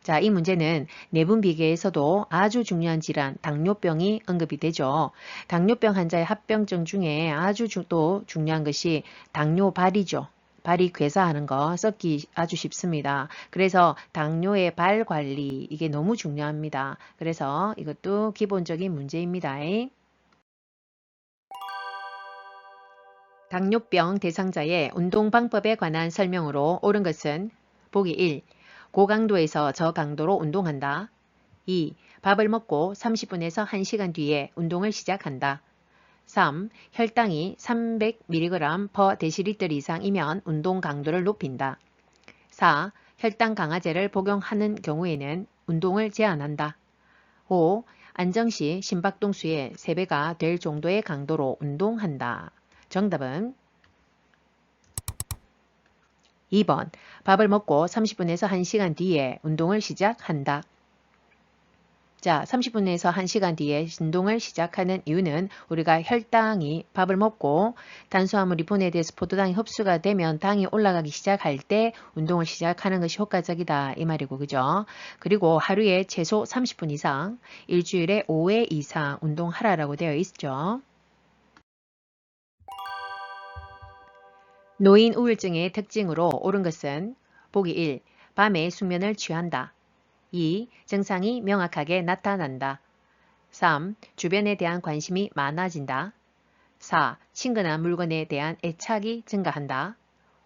자, 이 문제는 내분비계에서도 아주 중요한 질환, 당뇨병이 언급이 되죠. 당뇨병 환자의 합병증 중에 아주 또 중요한 것이 당뇨발이죠. 발이 괴사하는 거 썩기 아주 쉽습니다. 그래서 당뇨의 발 관리 이게 너무 중요합니다. 그래서 이것도 기본적인 문제입니다. 당뇨병 대상자의 운동 방법에 관한 설명으로 옳은 것은 보기 1. 고강도에서 저강도로 운동한다. 2. 밥을 먹고 30분에서 1시간 뒤에 운동을 시작한다. 3. 혈당이 300mg/dL 이상이면 운동 강도를 높인다. 4. 혈당 강화제를 복용하는 경우에는 운동을 제한한다. 5. 안정시 심박동수의 3배가 될 정도의 강도로 운동한다. 정답은 2번 밥을 먹고 30분에서 1시간 뒤에 운동을 시작한다. 자, 30분에서 1시간 뒤에 운동을 시작하는 이유는 우리가 혈당이 밥을 먹고 탄수화물이 분해돼서 포도당이 흡수가 되면 당이 올라가기 시작할 때 운동을 시작하는 것이 효과적이다 이 말이고 그죠? 그리고 하루에 최소 30분 이상, 일주일에 5회 이상 운동하라라고 되어 있죠. 노인 우울증의 특징으로 옳은 것은 보기 1. 밤에 숙면을 취한다. 2. 증상이 명확하게 나타난다. 3. 주변에 대한 관심이 많아진다. 4. 친근한 물건에 대한 애착이 증가한다.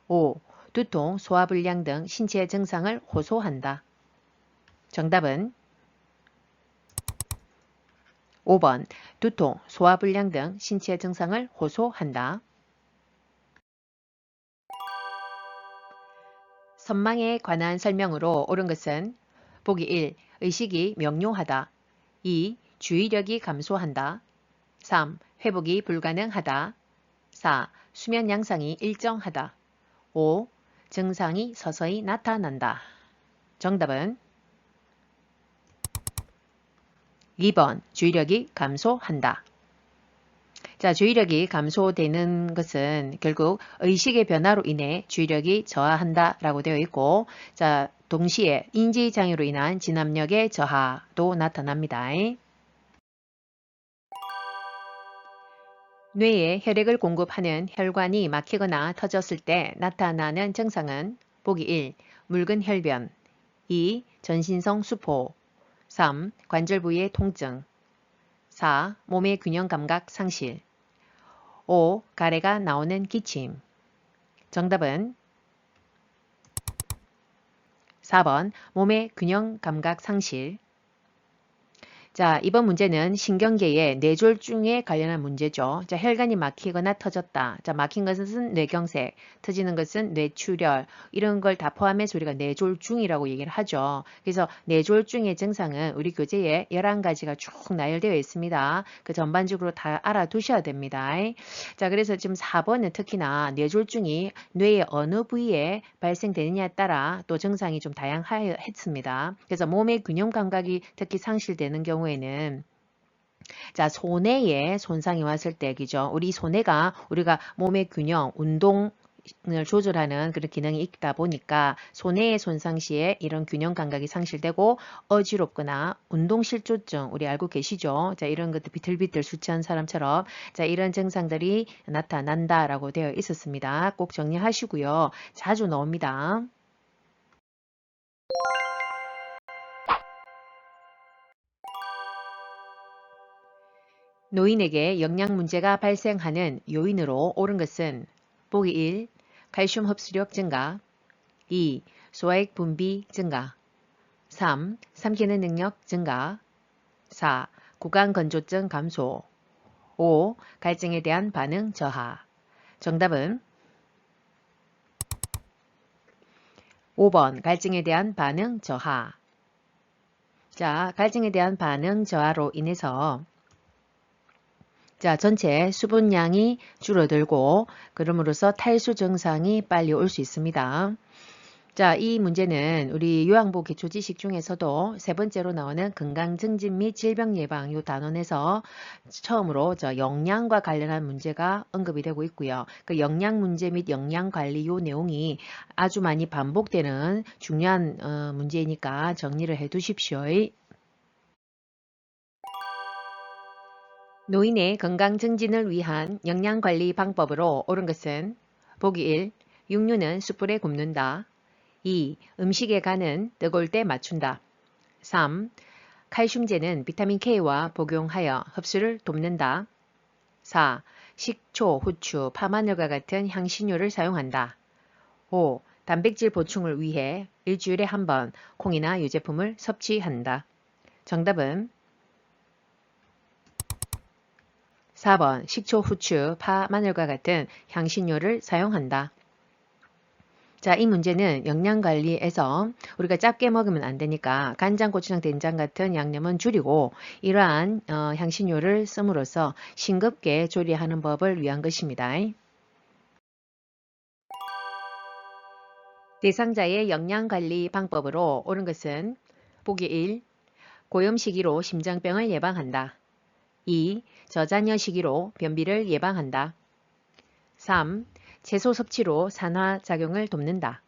5. 두통, 소화불량 등 신체 증상을 호소한다. 정답은 5번 두통, 소화불량 등 신체 증상을 호소한다. 선망에 관한 설명으로 옳은 것은 보기 1. 의식이 명료하다. 2. 주의력이 감소한다. 3. 회복이 불가능하다. 4. 수면 양상이 일정하다. 5. 증상이 서서히 나타난다. 정답은 2번 주의력이 감소한다. 자, 주의력이 감소되는 것은 결국 의식의 변화로 인해 주의력이 저하한다라고 되어 있고, 자, 동시에 인지장애로 인한 진압력의 저하도 나타납니다. 뇌에 혈액을 공급하는 혈관이 막히거나 터졌을 때 나타나는 증상은 보기 1. 묽은 혈변 2. 전신성 수포 3. 관절 부위의 통증 4. 몸의 균형 감각 상실 5. 가래가 나오는 기침. 정답은 4번 몸의 균형 감각 상실. 자, 이번 문제는 신경계의 뇌졸중에 관련한 문제죠. 자, 혈관이 막히거나 터졌다. 자, 막힌 것은 뇌경색, 터지는 것은 뇌출혈, 이런 걸 다 포함해서 우리가 뇌졸중이라고 얘기를 하죠. 그래서 뇌졸중의 증상은 우리 교재에 11가지가 쭉 나열되어 있습니다. 그 전반적으로 다 알아두셔야 됩니다. 자, 그래서 지금 4번은 특히나 뇌졸중이 뇌의 어느 부위에 발생되느냐에 따라 또 증상이 좀 다양했습니다. 그래서 몸의 균형 감각이 특히 상실되는 경우에는 자, 손해에 손상이 왔을 때, 그죠? 우리 손해가 우리가 몸의 균형, 운동을 조절하는 그런 기능이 있다 보니까 손해의 손상 시에 이런 균형 감각이 상실되고 어지럽거나 운동실조증, 우리 알고 계시죠? 자, 이런 것들 비틀비틀 술 취한 사람처럼 자, 이런 증상들이 나타난다라고 되어 있었습니다. 꼭 정리하시고요. 자주 나옵니다. 노인에게 영양 문제가 발생하는 요인으로 옳은 것은 보기 1. 칼슘 흡수력 증가 2. 소화액 분비 증가 3. 삼키는 능력 증가 4. 구강 건조증 감소 5. 갈증에 대한 반응 저하. 정답은 5번 갈증에 대한 반응 저하. 자, 갈증에 대한 반응 저하로 인해서 자, 전체 수분량이 줄어들고 그럼으로써 탈수 증상이 빨리 올 수 있습니다. 자, 이 문제는 우리 요양보 기초지식 중에서도 세 번째로 나오는 건강증진 및 질병예방 요 단원에서 처음으로 영양과 관련한 문제가 언급이 되고 있고요. 그 영양 문제 및 영양관리 요 내용이 아주 많이 반복되는 중요한 문제이니까 정리를 해 두십시오. 노인의 건강 증진을 위한 영양관리 방법으로 옳은 것은 보기 1. 육류는 숯불에 굽는다. 2. 음식에 간은 뜨거울 때 맞춘다. 3. 칼슘제는 비타민 K와 복용하여 흡수를 돕는다. 4. 식초, 후추, 파마늘과 같은 향신료를 사용한다. 5. 단백질 보충을 위해 일주일에 한 번 콩이나 유제품을 섭취한다. 정답은 4번 식초, 후추, 파, 마늘과 같은 향신료를 사용한다. 자, 이 문제는 영양관리에서 우리가 짧게 먹으면 안 되니까 간장, 고추장, 된장 같은 양념은 줄이고 이러한 향신료를 씀으로써 싱겁게 조리하는 법을 위한 것입니다. 대상자의 영양관리 방법으로 옳은 것은 보기 1. 고염 시기로 심장병을 예방한다. 2. 저자녀 시기로 변비를 예방한다. 3. 채소 섭취로 산화작용을 돕는다.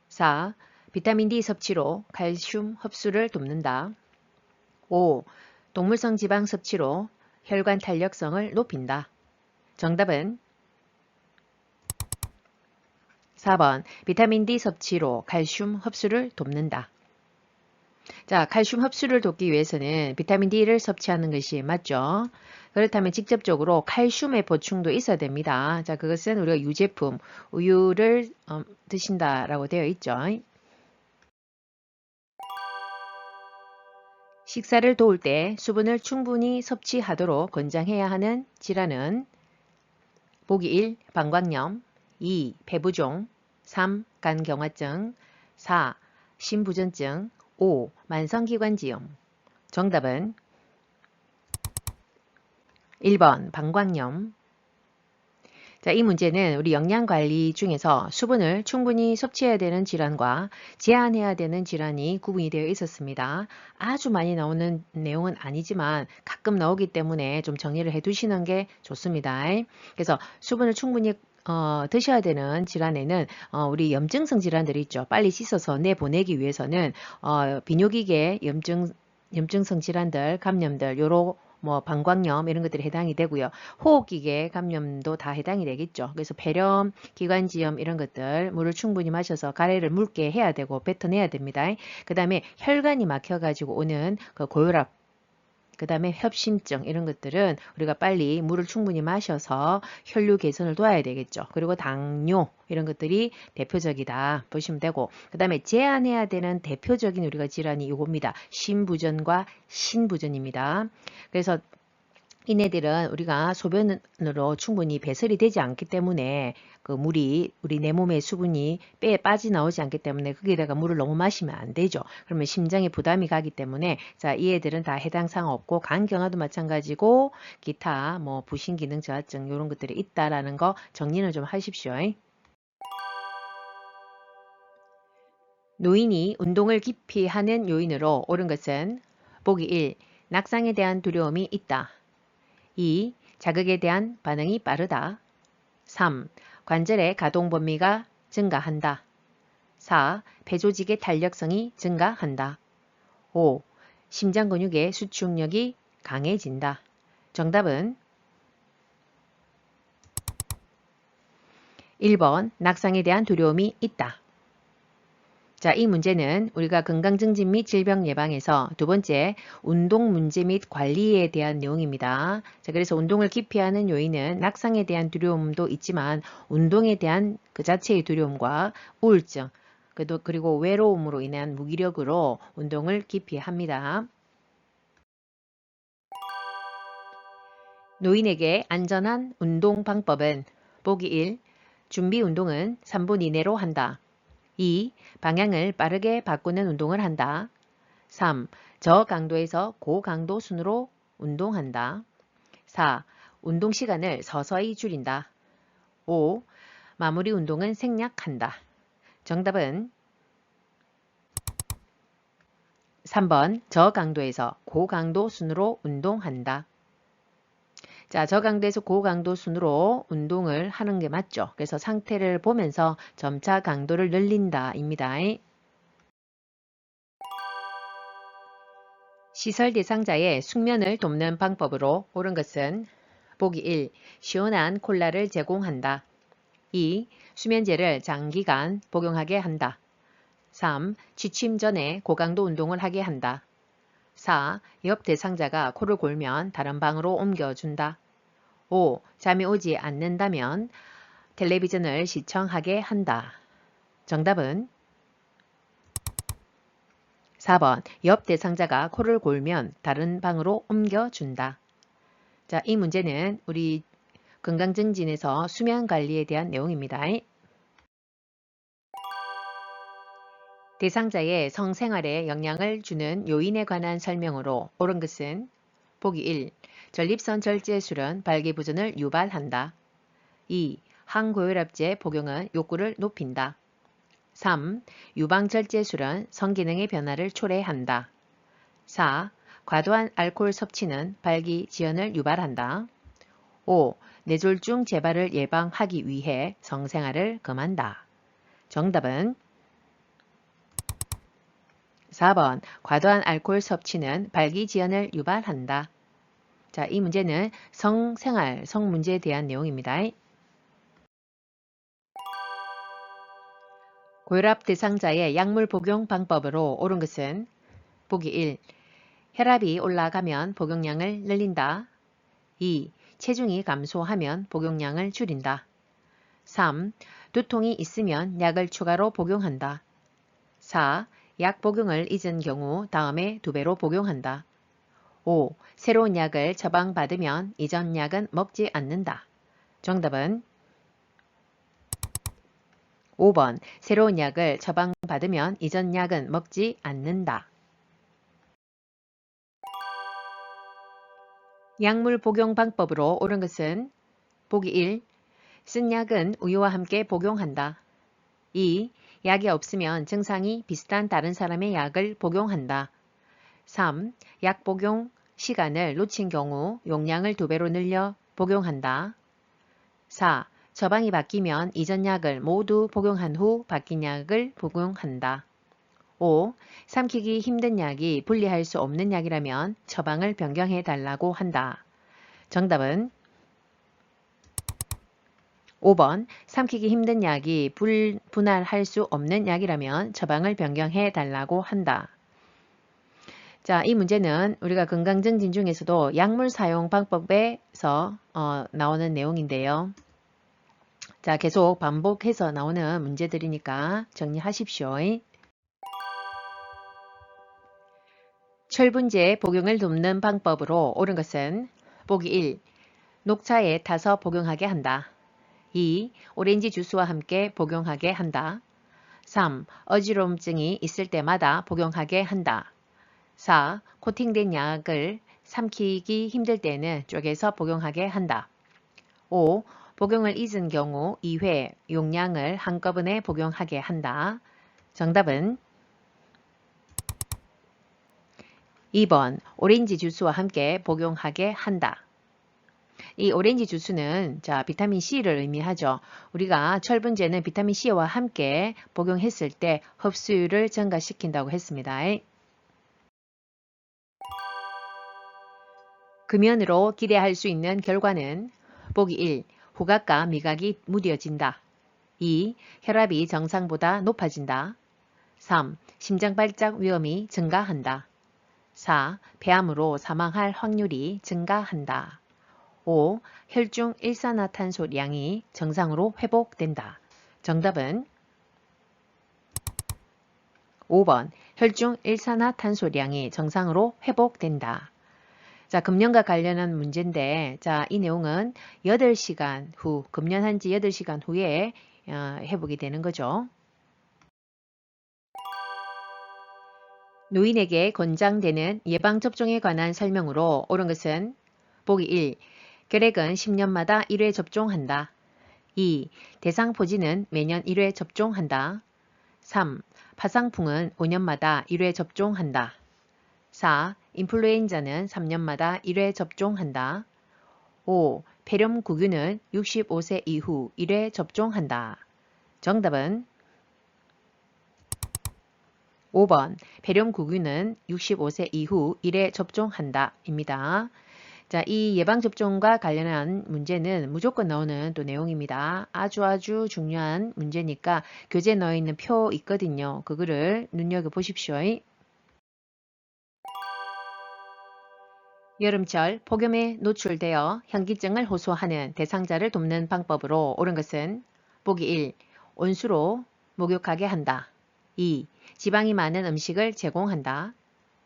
4. 비타민 D 섭취로 칼슘 흡수를 돕는다. 5. 동물성 지방 섭취로 혈관 탄력성을 높인다. 정답은 4번 비타민 D 섭취로 칼슘 흡수를 돕는다. 자, 칼슘 흡수를 돕기 위해서는 비타민 D를 섭취하는 것이 맞죠? 그렇다면 직접적으로 칼슘의 보충도 있어야 됩니다. 자, 그것은 우리가 유제품, 우유를 드신다라고 되어 있죠. 식사를 도울 때 수분을 충분히 섭취하도록 권장해야 하는 질환은 보기 1. 방광염 2. 폐부종 3. 간경화증 4. 심부전증 5. 만성기관지염. 정답은 1번 방광염. 자, 이 문제는 우리 영양관리 중에서 수분을 충분히 섭취해야 되는 질환과 제한해야 되는 질환이 구분이 되어 있었습니다. 아주 많이 나오는 내용은 아니지만 가끔 나오기 때문에 좀 정리를 해 두시는 게 좋습니다. 그래서 수분을 충분히 드셔야 되는 질환에는 우리 염증성 질환들이 있죠. 빨리 씻어서 내보내기 위해서는 비뇨기계 염증성 질환들, 감염들, 요로 뭐 방광염 이런 것들이 해당이 되고요. 호흡기계 감염도 다 해당이 되겠죠. 그래서 폐렴, 기관지염 이런 것들 물을 충분히 마셔서 가래를 묽게 해야 되고 뱉어내야 됩니다. 그 다음에 혈관이 막혀가지고 오는 그 고혈압 그 다음에 협심증 이런 것들은 우리가 빨리 물을 충분히 마셔서 혈류 개선을 도와야 되겠죠. 그리고 당뇨 이런 것들이 대표적이다 보시면 되고, 그 다음에 제한해야 되는 대표적인 우리가 질환이 이겁니다. 심부전과 신부전입니다. 그래서 이네들은 우리가 소변으로 충분히 배설이 되지 않기 때문에 그 물이 우리 내 몸의 수분이 폐에 빠져나오지 않기 때문에 거기다가 물을 너무 마시면 안 되죠. 그러면 심장에 부담이 가기 때문에 자, 이 애들은 다 해당 사항 없고, 간경화도 마찬가지고 기타 뭐 부신 기능 저하증 이런 것들이 있다라는 거 정리는 좀 하십시오. 노인이 운동을 깊이 하는 요인으로 옳은 것은 보기 1. 낙상에 대한 두려움이 있다. 2. 자극에 대한 반응이 빠르다. 3. 관절의 가동 범위가 증가한다. 4. 폐조직의 탄력성이 증가한다. 5. 심장 근육의 수축력이 강해진다. 정답은 1번 낙상에 대한 두려움이 있다. 자, 이 문제는 우리가 건강증진 및 질병 예방에서 두 번째 운동 문제 및 관리에 대한 내용입니다. 자, 그래서 운동을 깊이 하는 요인은 낙상에 대한 두려움도 있지만 운동에 대한 그 자체의 두려움과 우울증, 그리고 외로움으로 인한 무기력으로 운동을 깊이 합니다. 노인에게 안전한 운동 방법은 보기 1. 준비 운동은 3분 이내로 한다. 2. 방향을 빠르게 바꾸는 운동을 한다. 3. 저강도에서 고강도 순으로 운동한다. 4. 운동 시간을 서서히 줄인다. 5. 마무리 운동은 생략한다. 정답은 3번 저강도에서 고강도 순으로 운동한다. 자, 저강도에서 고강도 순으로 운동을 하는 게 맞죠. 그래서 상태를 보면서 점차 강도를 늘린다 입니다. 시설 대상자의 숙면을 돕는 방법으로 옳은 것은 보기 1. 시원한 콜라를 제공한다. 2. 수면제를 장기간 복용하게 한다. 3. 취침 전에 고강도 운동을 하게 한다. 4. 옆 대상자가 코를 골면 다른 방으로 옮겨준다. 5. 잠이 오지 않는다면 텔레비전을 시청하게 한다. 정답은 4번 옆 대상자가 코를 골면 다른 방으로 옮겨준다. 자, 이 문제는 우리 건강증진에서 수면 관리에 대한 내용입니다. 대상자의 성생활에 영향을 주는 요인에 관한 설명으로 옳은 것은 보기 1. 전립선 절제술은 발기부전을 유발한다. 2. 항고혈압제 복용은 욕구를 높인다. 3. 유방절제술은 성기능의 변화를 초래한다. 4. 과도한 알코올 섭취는 발기지연을 유발한다. 5. 뇌졸중 재발을 예방하기 위해 성생활을 금한다. 정답은 4번 과도한 알코올 섭취는 발기지연을 유발한다. 자, 이 문제는 성생활, 성문제에 대한 내용입니다. 고혈압 대상자의 약물 복용 방법으로 옳은 것은 보기 1. 혈압이 올라가면 복용량을 늘린다. 2. 체중이 감소하면 복용량을 줄인다. 3. 두통이 있으면 약을 추가로 복용한다. 4. 약 복용을 잊은 경우 다음에 2배로 복용한다. 5. 새로운 약을 처방받으면 이전 약은 먹지 않는다. 정답은 5번 새로운 약을 처방받으면 이전 약은 먹지 않는다. 약물 복용 방법으로 옳은 것은 보기 1. 쓴 약은 우유와 함께 복용한다. 2. 약이 없으면 증상이 비슷한 다른 사람의 약을 복용한다. 3. 약 복용 시간을 놓친 경우 용량을 2배로 늘려 복용한다. 4. 처방이 바뀌면 이전 약을 모두 복용한 후 바뀐 약을 복용한다. 5. 삼키기 힘든 약이 분리할 수 없는 약이라면 처방을 변경해 달라고 한다. 정답은 5번 삼키기 힘든 약이 분할할 수 없는 약이라면 처방을 변경해 달라고 한다. 자, 이 문제는 우리가 건강증진 중에서도 약물 사용 방법에서 나오는 내용인데요. 자, 계속 반복해서 나오는 문제들이니까 정리하십시오. 철분제 복용을 돕는 방법으로 옳은 것은 보기 1. 녹차에 타서 복용하게 한다. 2. 오렌지 주스와 함께 복용하게 한다. 3. 어지러움증이 있을 때마다 복용하게 한다. 4. 코팅된 약을 삼키기 힘들 때는 쪼개서 복용하게 한다. 5. 복용을 잊은 경우 2회 용량을 한꺼번에 복용하게 한다. 정답은 2번 오렌지 주스와 함께 복용하게 한다. 이 오렌지 주스는 비타민C를 의미하죠. 우리가 철분제는 비타민C와 함께 복용했을 때 흡수율을 증가시킨다고 했습니다. 금연으로 기대할 수 있는 결과는 보기 1. 후각과 미각이 무뎌진다. 2. 혈압이 정상보다 높아진다. 3. 심장 발작 위험이 증가한다. 4. 폐암으로 사망할 확률이 증가한다. 5. 혈중 일산화탄소량이 정상으로 회복된다. 정답은 5번 혈중 일산화탄소량이 정상으로 회복된다. 자, 금연과 관련한 문제인데 이 내용은 8시간 후, 금연한 지 8시간 후에 해보게 되는 거죠. 노인에게 권장되는 예방접종에 관한 설명으로 옳은 것은 보기 1. 결핵은 10년마다 1회 접종한다. 2. 대상포진은 매년 1회 접종한다. 3. 파상풍은 5년마다 1회 접종한다. 4. 인플루엔자는 3년마다 1회 접종한다. 5. 폐렴구균은 65세 이후 1회 접종한다. 정답은 5번 폐렴구균은 65세 이후 1회 접종한다 입니다. 자, 이 예방접종과 관련한 문제는 무조건 나오는 또 내용입니다. 아주 중요한 문제니까 교재에 넣어 있는 표 있거든요. 그거를 눈여겨보십시오. 여름철 폭염에 노출되어 현기증을 호소하는 대상자를 돕는 방법으로 옳은 것은 보기 1. 온수로 목욕하게 한다. 2. 지방이 많은 음식을 제공한다.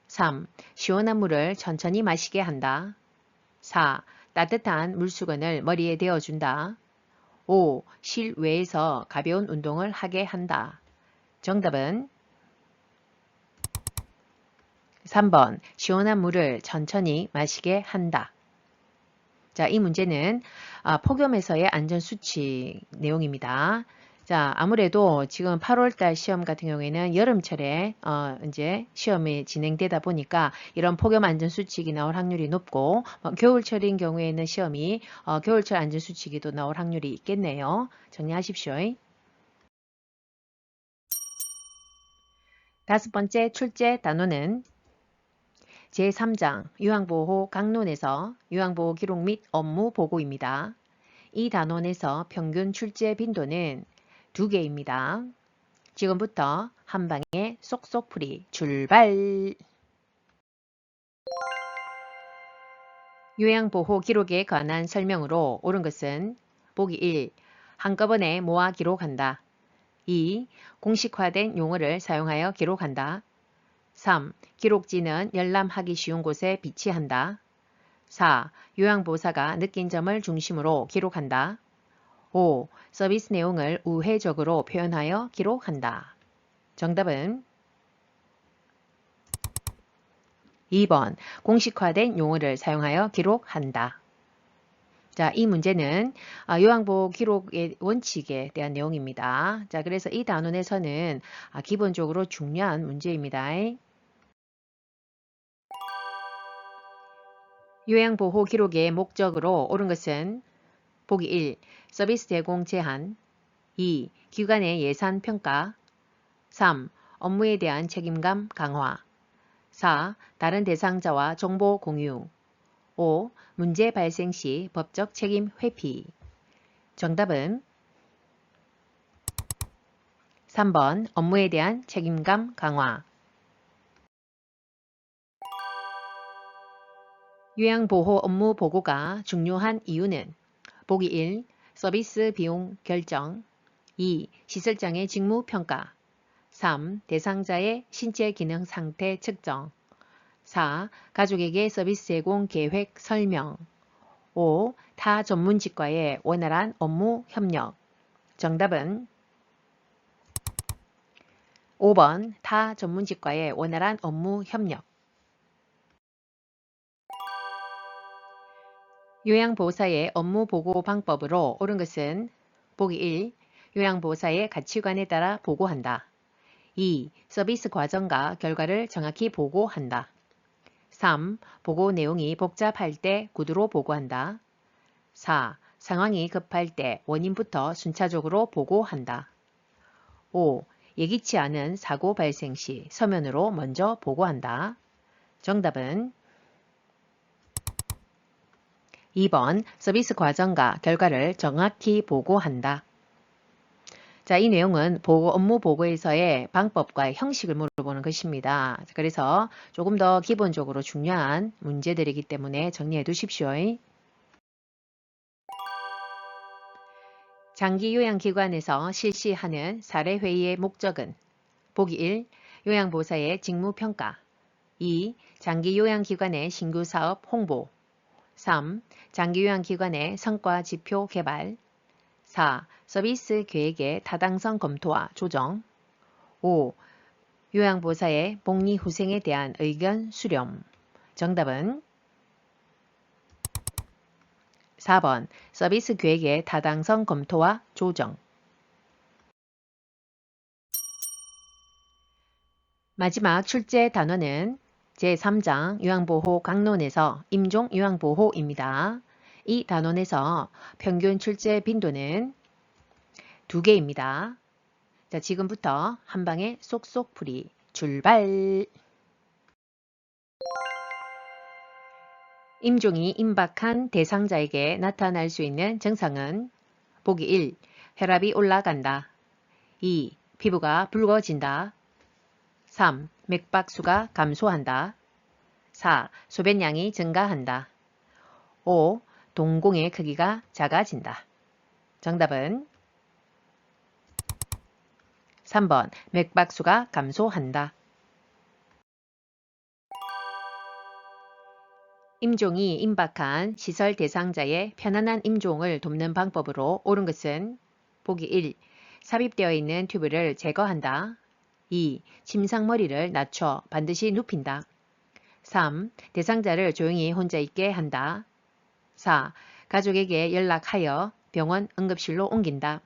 3. 시원한 물을 천천히 마시게 한다. 4. 따뜻한 물수건을 머리에 대어준다. 5. 실외에서 가벼운 운동을 하게 한다. 정답은 3번 시원한 물을 천천히 마시게 한다. 자, 이 문제는 폭염에서의 안전수칙 내용입니다. 자, 아무래도 지금 8월달 시험 같은 경우에는 여름철에 이제 시험이 진행되다 보니까 이런 폭염 안전수칙이 나올 확률이 높고 겨울철인 경우에는 시험이 겨울철 안전수칙이 또 나올 확률이 있겠네요. 정리하십시오. 5번째 출제 단원은 제3장 유황보호 강론에서 유황보호 기록 및 업무 보고입니다. 이 단원에서 평균 출제 빈도는 2개입니다. 지금부터 한 방에 쏙쏙풀이 출발! 요양보호 기록에 관한 설명으로 옳은 것은 보기 1. 한꺼번에 모아 기록한다. 2. 공식화된 용어를 사용하여 기록한다. 3. 기록지는 열람하기 쉬운 곳에 비치한다. 4. 요양보호사가 느낀 점을 중심으로 기록한다. 5. 서비스 내용을 우회적으로 표현하여 기록한다. 정답은 2번 공식화된 용어를 사용하여 기록한다. 자, 이 문제는 요양보호 기록의 원칙에 대한 내용입니다. 자, 그래서 이 단원에서는 기본적으로 중요한 문제입니다. 요양보호 기록의 목적으로 옳은 것은 보기 1. 서비스 제공 제한 2. 기관의 예산 평가 3. 업무에 대한 책임감 강화 4. 다른 대상자와 정보 공유 5. 문제 발생 시 법적 책임 회피 정답은 3번 업무에 대한 책임감 강화 요양보호 업무 보고가 중요한 이유는 보기 1. 서비스 비용 결정 2. 시설장의 직무 평가 3. 대상자의 신체 기능 상태 측정 4. 가족에게 서비스 제공 계획 설명 5. 타 전문직과의 원활한 업무 협력. 정답은 5번 타 전문직과의 원활한 업무 협력. 요양보호사의 업무 보고 방법으로 옳은 것은 보기 1. 요양보호사의 가치관에 따라 보고한다. 2. 서비스 과정과 결과를 정확히 보고한다. 3. 보고 내용이 복잡할 때 구두로 보고한다. 4. 상황이 급할 때 원인부터 순차적으로 보고한다. 5. 예기치 않은 사고 발생 시 서면으로 먼저 보고한다. 정답은 2번 서비스 과정과 결과를 정확히 보고한다. 자, 이 내용은 업무 보고에서의 방법과 형식을 물어보는 것입니다. 그래서 조금 더 기본적으로 중요한 문제들이기 때문에 정리해 두십시오. 장기요양기관에서 실시하는 사례회의의 목적은 보기 1. 요양보호사의 직무평가 2. 장기요양기관의 신규 사업 홍보 3. 장기요양기관의 성과 지표 개발 4. 서비스 계획의 타당성 검토와 조정 5. 요양보호사의 복리후생에 대한 의견 수렴. 정답은 4번 서비스 계획의 타당성 검토와 조정. 마지막 출제 단원은 제3장 요양보호 강론에서 임종 요양보호입니다. 이 단원에서 평균 출제 빈도는 2개입니다. 자, 지금부터 한 방에 쏙쏙 풀이 출발! 임종이 임박한 대상자에게 나타날 수 있는 증상은 보기 1. 혈압이 올라간다. 2. 피부가 붉어진다. 3. 맥박수가 감소한다. 4. 소변량이 증가한다. 5. 동공의 크기가 작아진다. 정답은 3번 맥박수가 감소한다. 임종이 임박한 시설 대상자의 편안한 임종을 돕는 방법으로 옳은 것은 보기 1. 삽입되어 있는 튜브를 제거한다. 2. 침상머리를 낮춰 반드시 눕힌다. 3. 대상자를 조용히 혼자 있게 한다. 4. 가족에게 연락하여 병원 응급실로 옮긴다.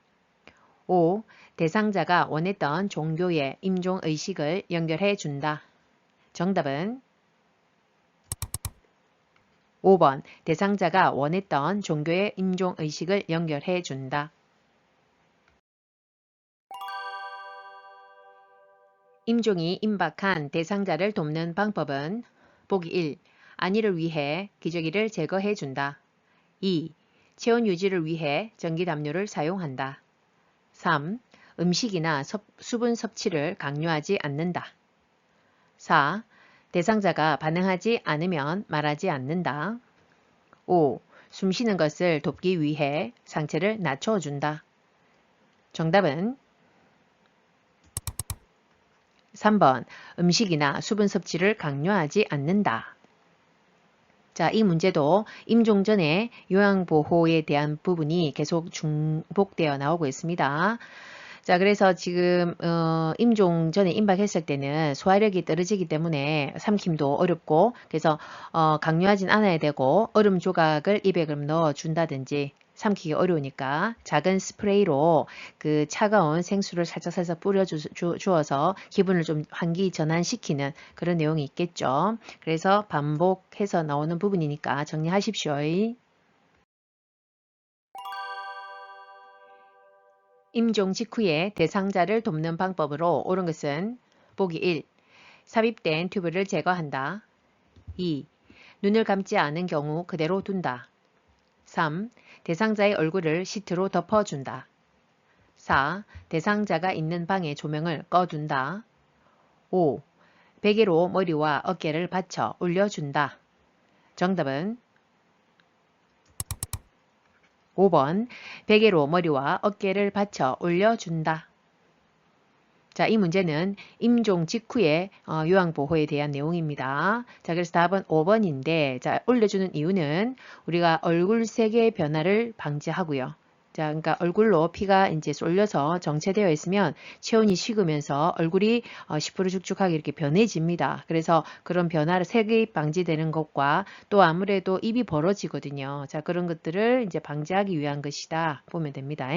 5. 대상자가 원했던 종교의 임종의식을 연결해 준다. 정답은 5번 대상자가 원했던 종교의 임종의식을 연결해 준다. 임종이 임박한 대상자를 돕는 방법은 보기 1. 안위를 위해 기저귀를 제거해 준다. 2. 체온 유지를 위해 전기담요를 사용한다. 3. 음식이나 수분 섭취를 강요하지 않는다. 4. 대상자가 반응하지 않으면 말하지 않는다. 5. 숨쉬는 것을 돕기 위해 상체를 낮춰준다. 정답은 3번 음식이나 수분 섭취를 강요하지 않는다. 자, 이 문제도 임종 전에 요양보호에 대한 부분이 계속 중복되어 나오고 있습니다. 자, 그래서 지금 임종 전에 임박했을 때는 소화력이 떨어지기 때문에 삼킴도 어렵고 그래서 강요하진 않아야 되고 얼음 조각을 입에 그럼 넣어준다든지 삼키기 어려우니까 작은 스프레이로 그 차가운 생수를 살짝 뿌려주어서 기분을 좀 환기 전환시키는 그런 내용이 있겠죠. 그래서 반복해서 나오는 부분이니까 정리하십시오. 임종 직후에 대상자를 돕는 방법으로 옳은 것은 보기 1. 삽입된 튜브를 제거한다. 2. 눈을 감지 않은 경우 그대로 둔다. 3. 대상자의 얼굴을 시트로 덮어준다. 4. 대상자가 있는 방의 조명을 꺼둔다. 5. 베개로 머리와 어깨를 받쳐 올려준다. 정답은 5번 베개로 머리와 어깨를 받쳐 올려준다. 자, 이 문제는 임종 직후의 요양보호에 대한 내용입니다. 자, 그래서 답은 5번인데, 자, 올려주는 이유는 우리가 얼굴색의 변화를 방지하고요. 자, 그러니까 얼굴로 피가 이제 쏠려서 정체되어 있으면 체온이 식으면서 얼굴이 시퍼르죽죽하게 이렇게 변해집니다. 그래서 그런 변화를 색이 방지되는 것과 또 아무래도 입이 벌어지거든요. 자, 그런 것들을 이제 방지하기 위한 것이다 보면 됩니다.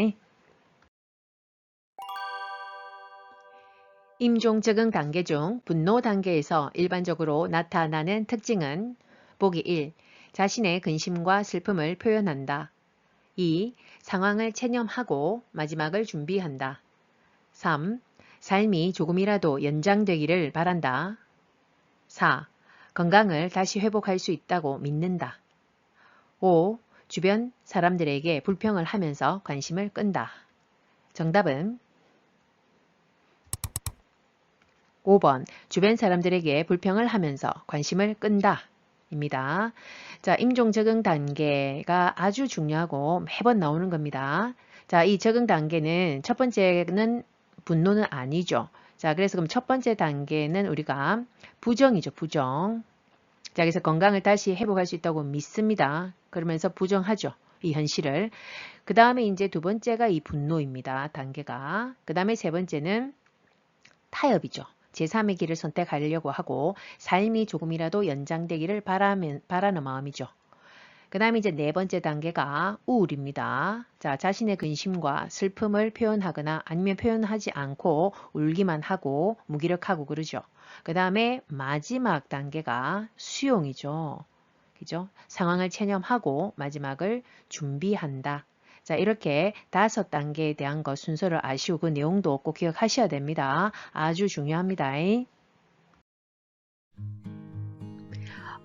임종 적응 단계 중 분노 단계에서 일반적으로 나타나는 특징은 보기 1. 자신의 근심과 슬픔을 표현한다. 2. 상황을 체념하고 마지막을 준비한다. 3. 삶이 조금이라도 연장되기를 바란다. 4. 건강을 다시 회복할 수 있다고 믿는다. 5. 주변 사람들에게 불평을 하면서 관심을 끈다. 정답은 5번 주변 사람들에게 불평을 하면서 관심을 끈다 입니다. 자, 임종 적응 단계가 아주 중요하고 매번 나오는 겁니다. 자, 이 적응 단계는 첫 번째는 분노는 아니죠. 자, 그래서 그럼 첫 번째 단계는 우리가 부정이죠. 부정. 자, 그래서 건강을 다시 회복할 수 있다고 믿습니다. 그러면서 부정하죠. 이 현실을. 그 다음에 이제 두 번째가 이 분노입니다. 단계가. 그 다음에 세 번째는 타협이죠. 제3의 길을 선택하려고 하고 삶이 조금이라도 연장되기를 바라는 마음이죠. 그 다음에 이제 네 번째 단계가 우울입니다. 자, 자신의 근심과 슬픔을 표현하거나 아니면 표현하지 않고 울기만 하고 무기력하고 그러죠. 그 다음에 마지막 단계가 수용이죠. 그죠? 상황을 체념하고 마지막을 준비한다. 자, 이렇게 5단계에 대한 것 순서를 아시고 그 내용도 꼭 기억하셔야 됩니다. 아주 중요합니다.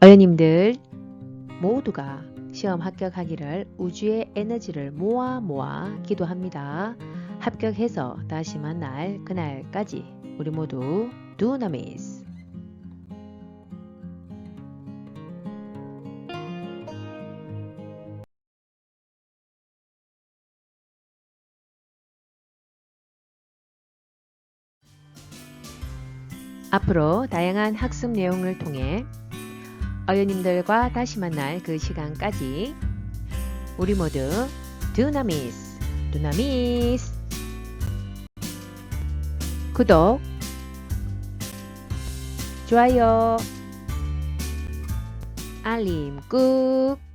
어린이들 모두가 시험 합격하기를 우주의 에너지를 모아 기도합니다. 합격해서 다시 만날 그날까지 우리 모두 두나미스. 앞으로 다양한 학습 내용을 통해 어린이들과 다시 만날 그 시간까지 우리 모두 두나미스, 두나미스. 구독, 좋아요, 알림 꾹.